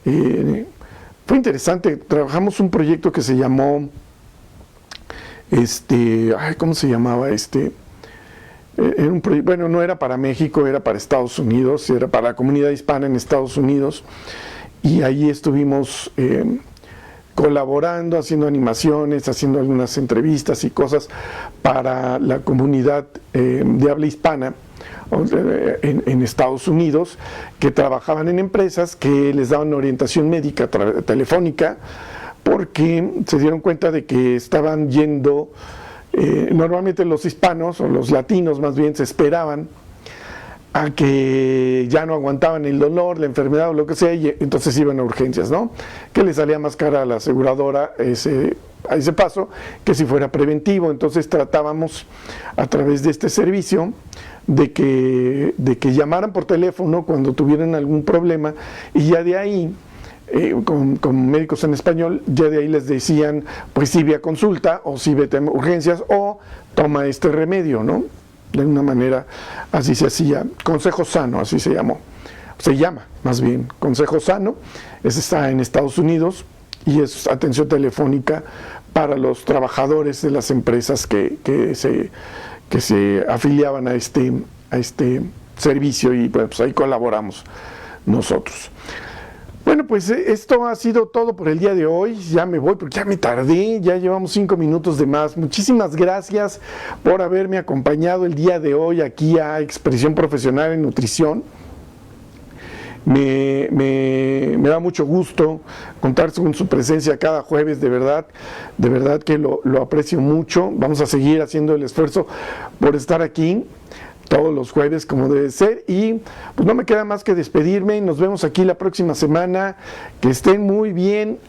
Fue interesante, trabajamos un proyecto que se llamó, ¿cómo se llamaba? Era un bueno, no era para México, era para Estados Unidos, era para la comunidad hispana en Estados Unidos, y ahí estuvimos colaborando, haciendo animaciones, haciendo algunas entrevistas y cosas para la comunidad de habla hispana en Estados Unidos, que trabajaban en empresas que les daban orientación médica telefónica, porque se dieron cuenta de que estaban yendo, normalmente los hispanos, o los latinos más bien, se esperaban a que ya no aguantaban el dolor, la enfermedad o lo que sea, y entonces iban a urgencias, ¿no? Que le salía más cara a la aseguradora a ese paso que si fuera preventivo. Entonces tratábamos a través de este servicio de que llamaran por teléfono cuando tuvieran algún problema, y ya de ahí con médicos en español, ya de ahí les decían, pues sí ve a consulta, o sí vete a urgencias, o toma este remedio, ¿no? De una manera así se hacía, Consejo Sano, así se llamó, se llama más bien, Consejo Sano, ese está en Estados Unidos y es atención telefónica para los trabajadores de las empresas que se afiliaban a este servicio, y pues ahí colaboramos nosotros. Bueno, pues esto ha sido todo por el día de hoy. Ya me voy porque ya me tardé, ya llevamos 5 minutos de más. Muchísimas gracias por haberme acompañado el día de hoy aquí a Expresión Profesional en Nutrición. Me da mucho gusto contar con su presencia cada jueves, de verdad que lo aprecio mucho. Vamos a seguir haciendo el esfuerzo por estar aquí todos los jueves como debe ser, y pues no me queda más que despedirme y nos vemos aquí la próxima semana. Que estén muy bien,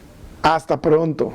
hasta pronto.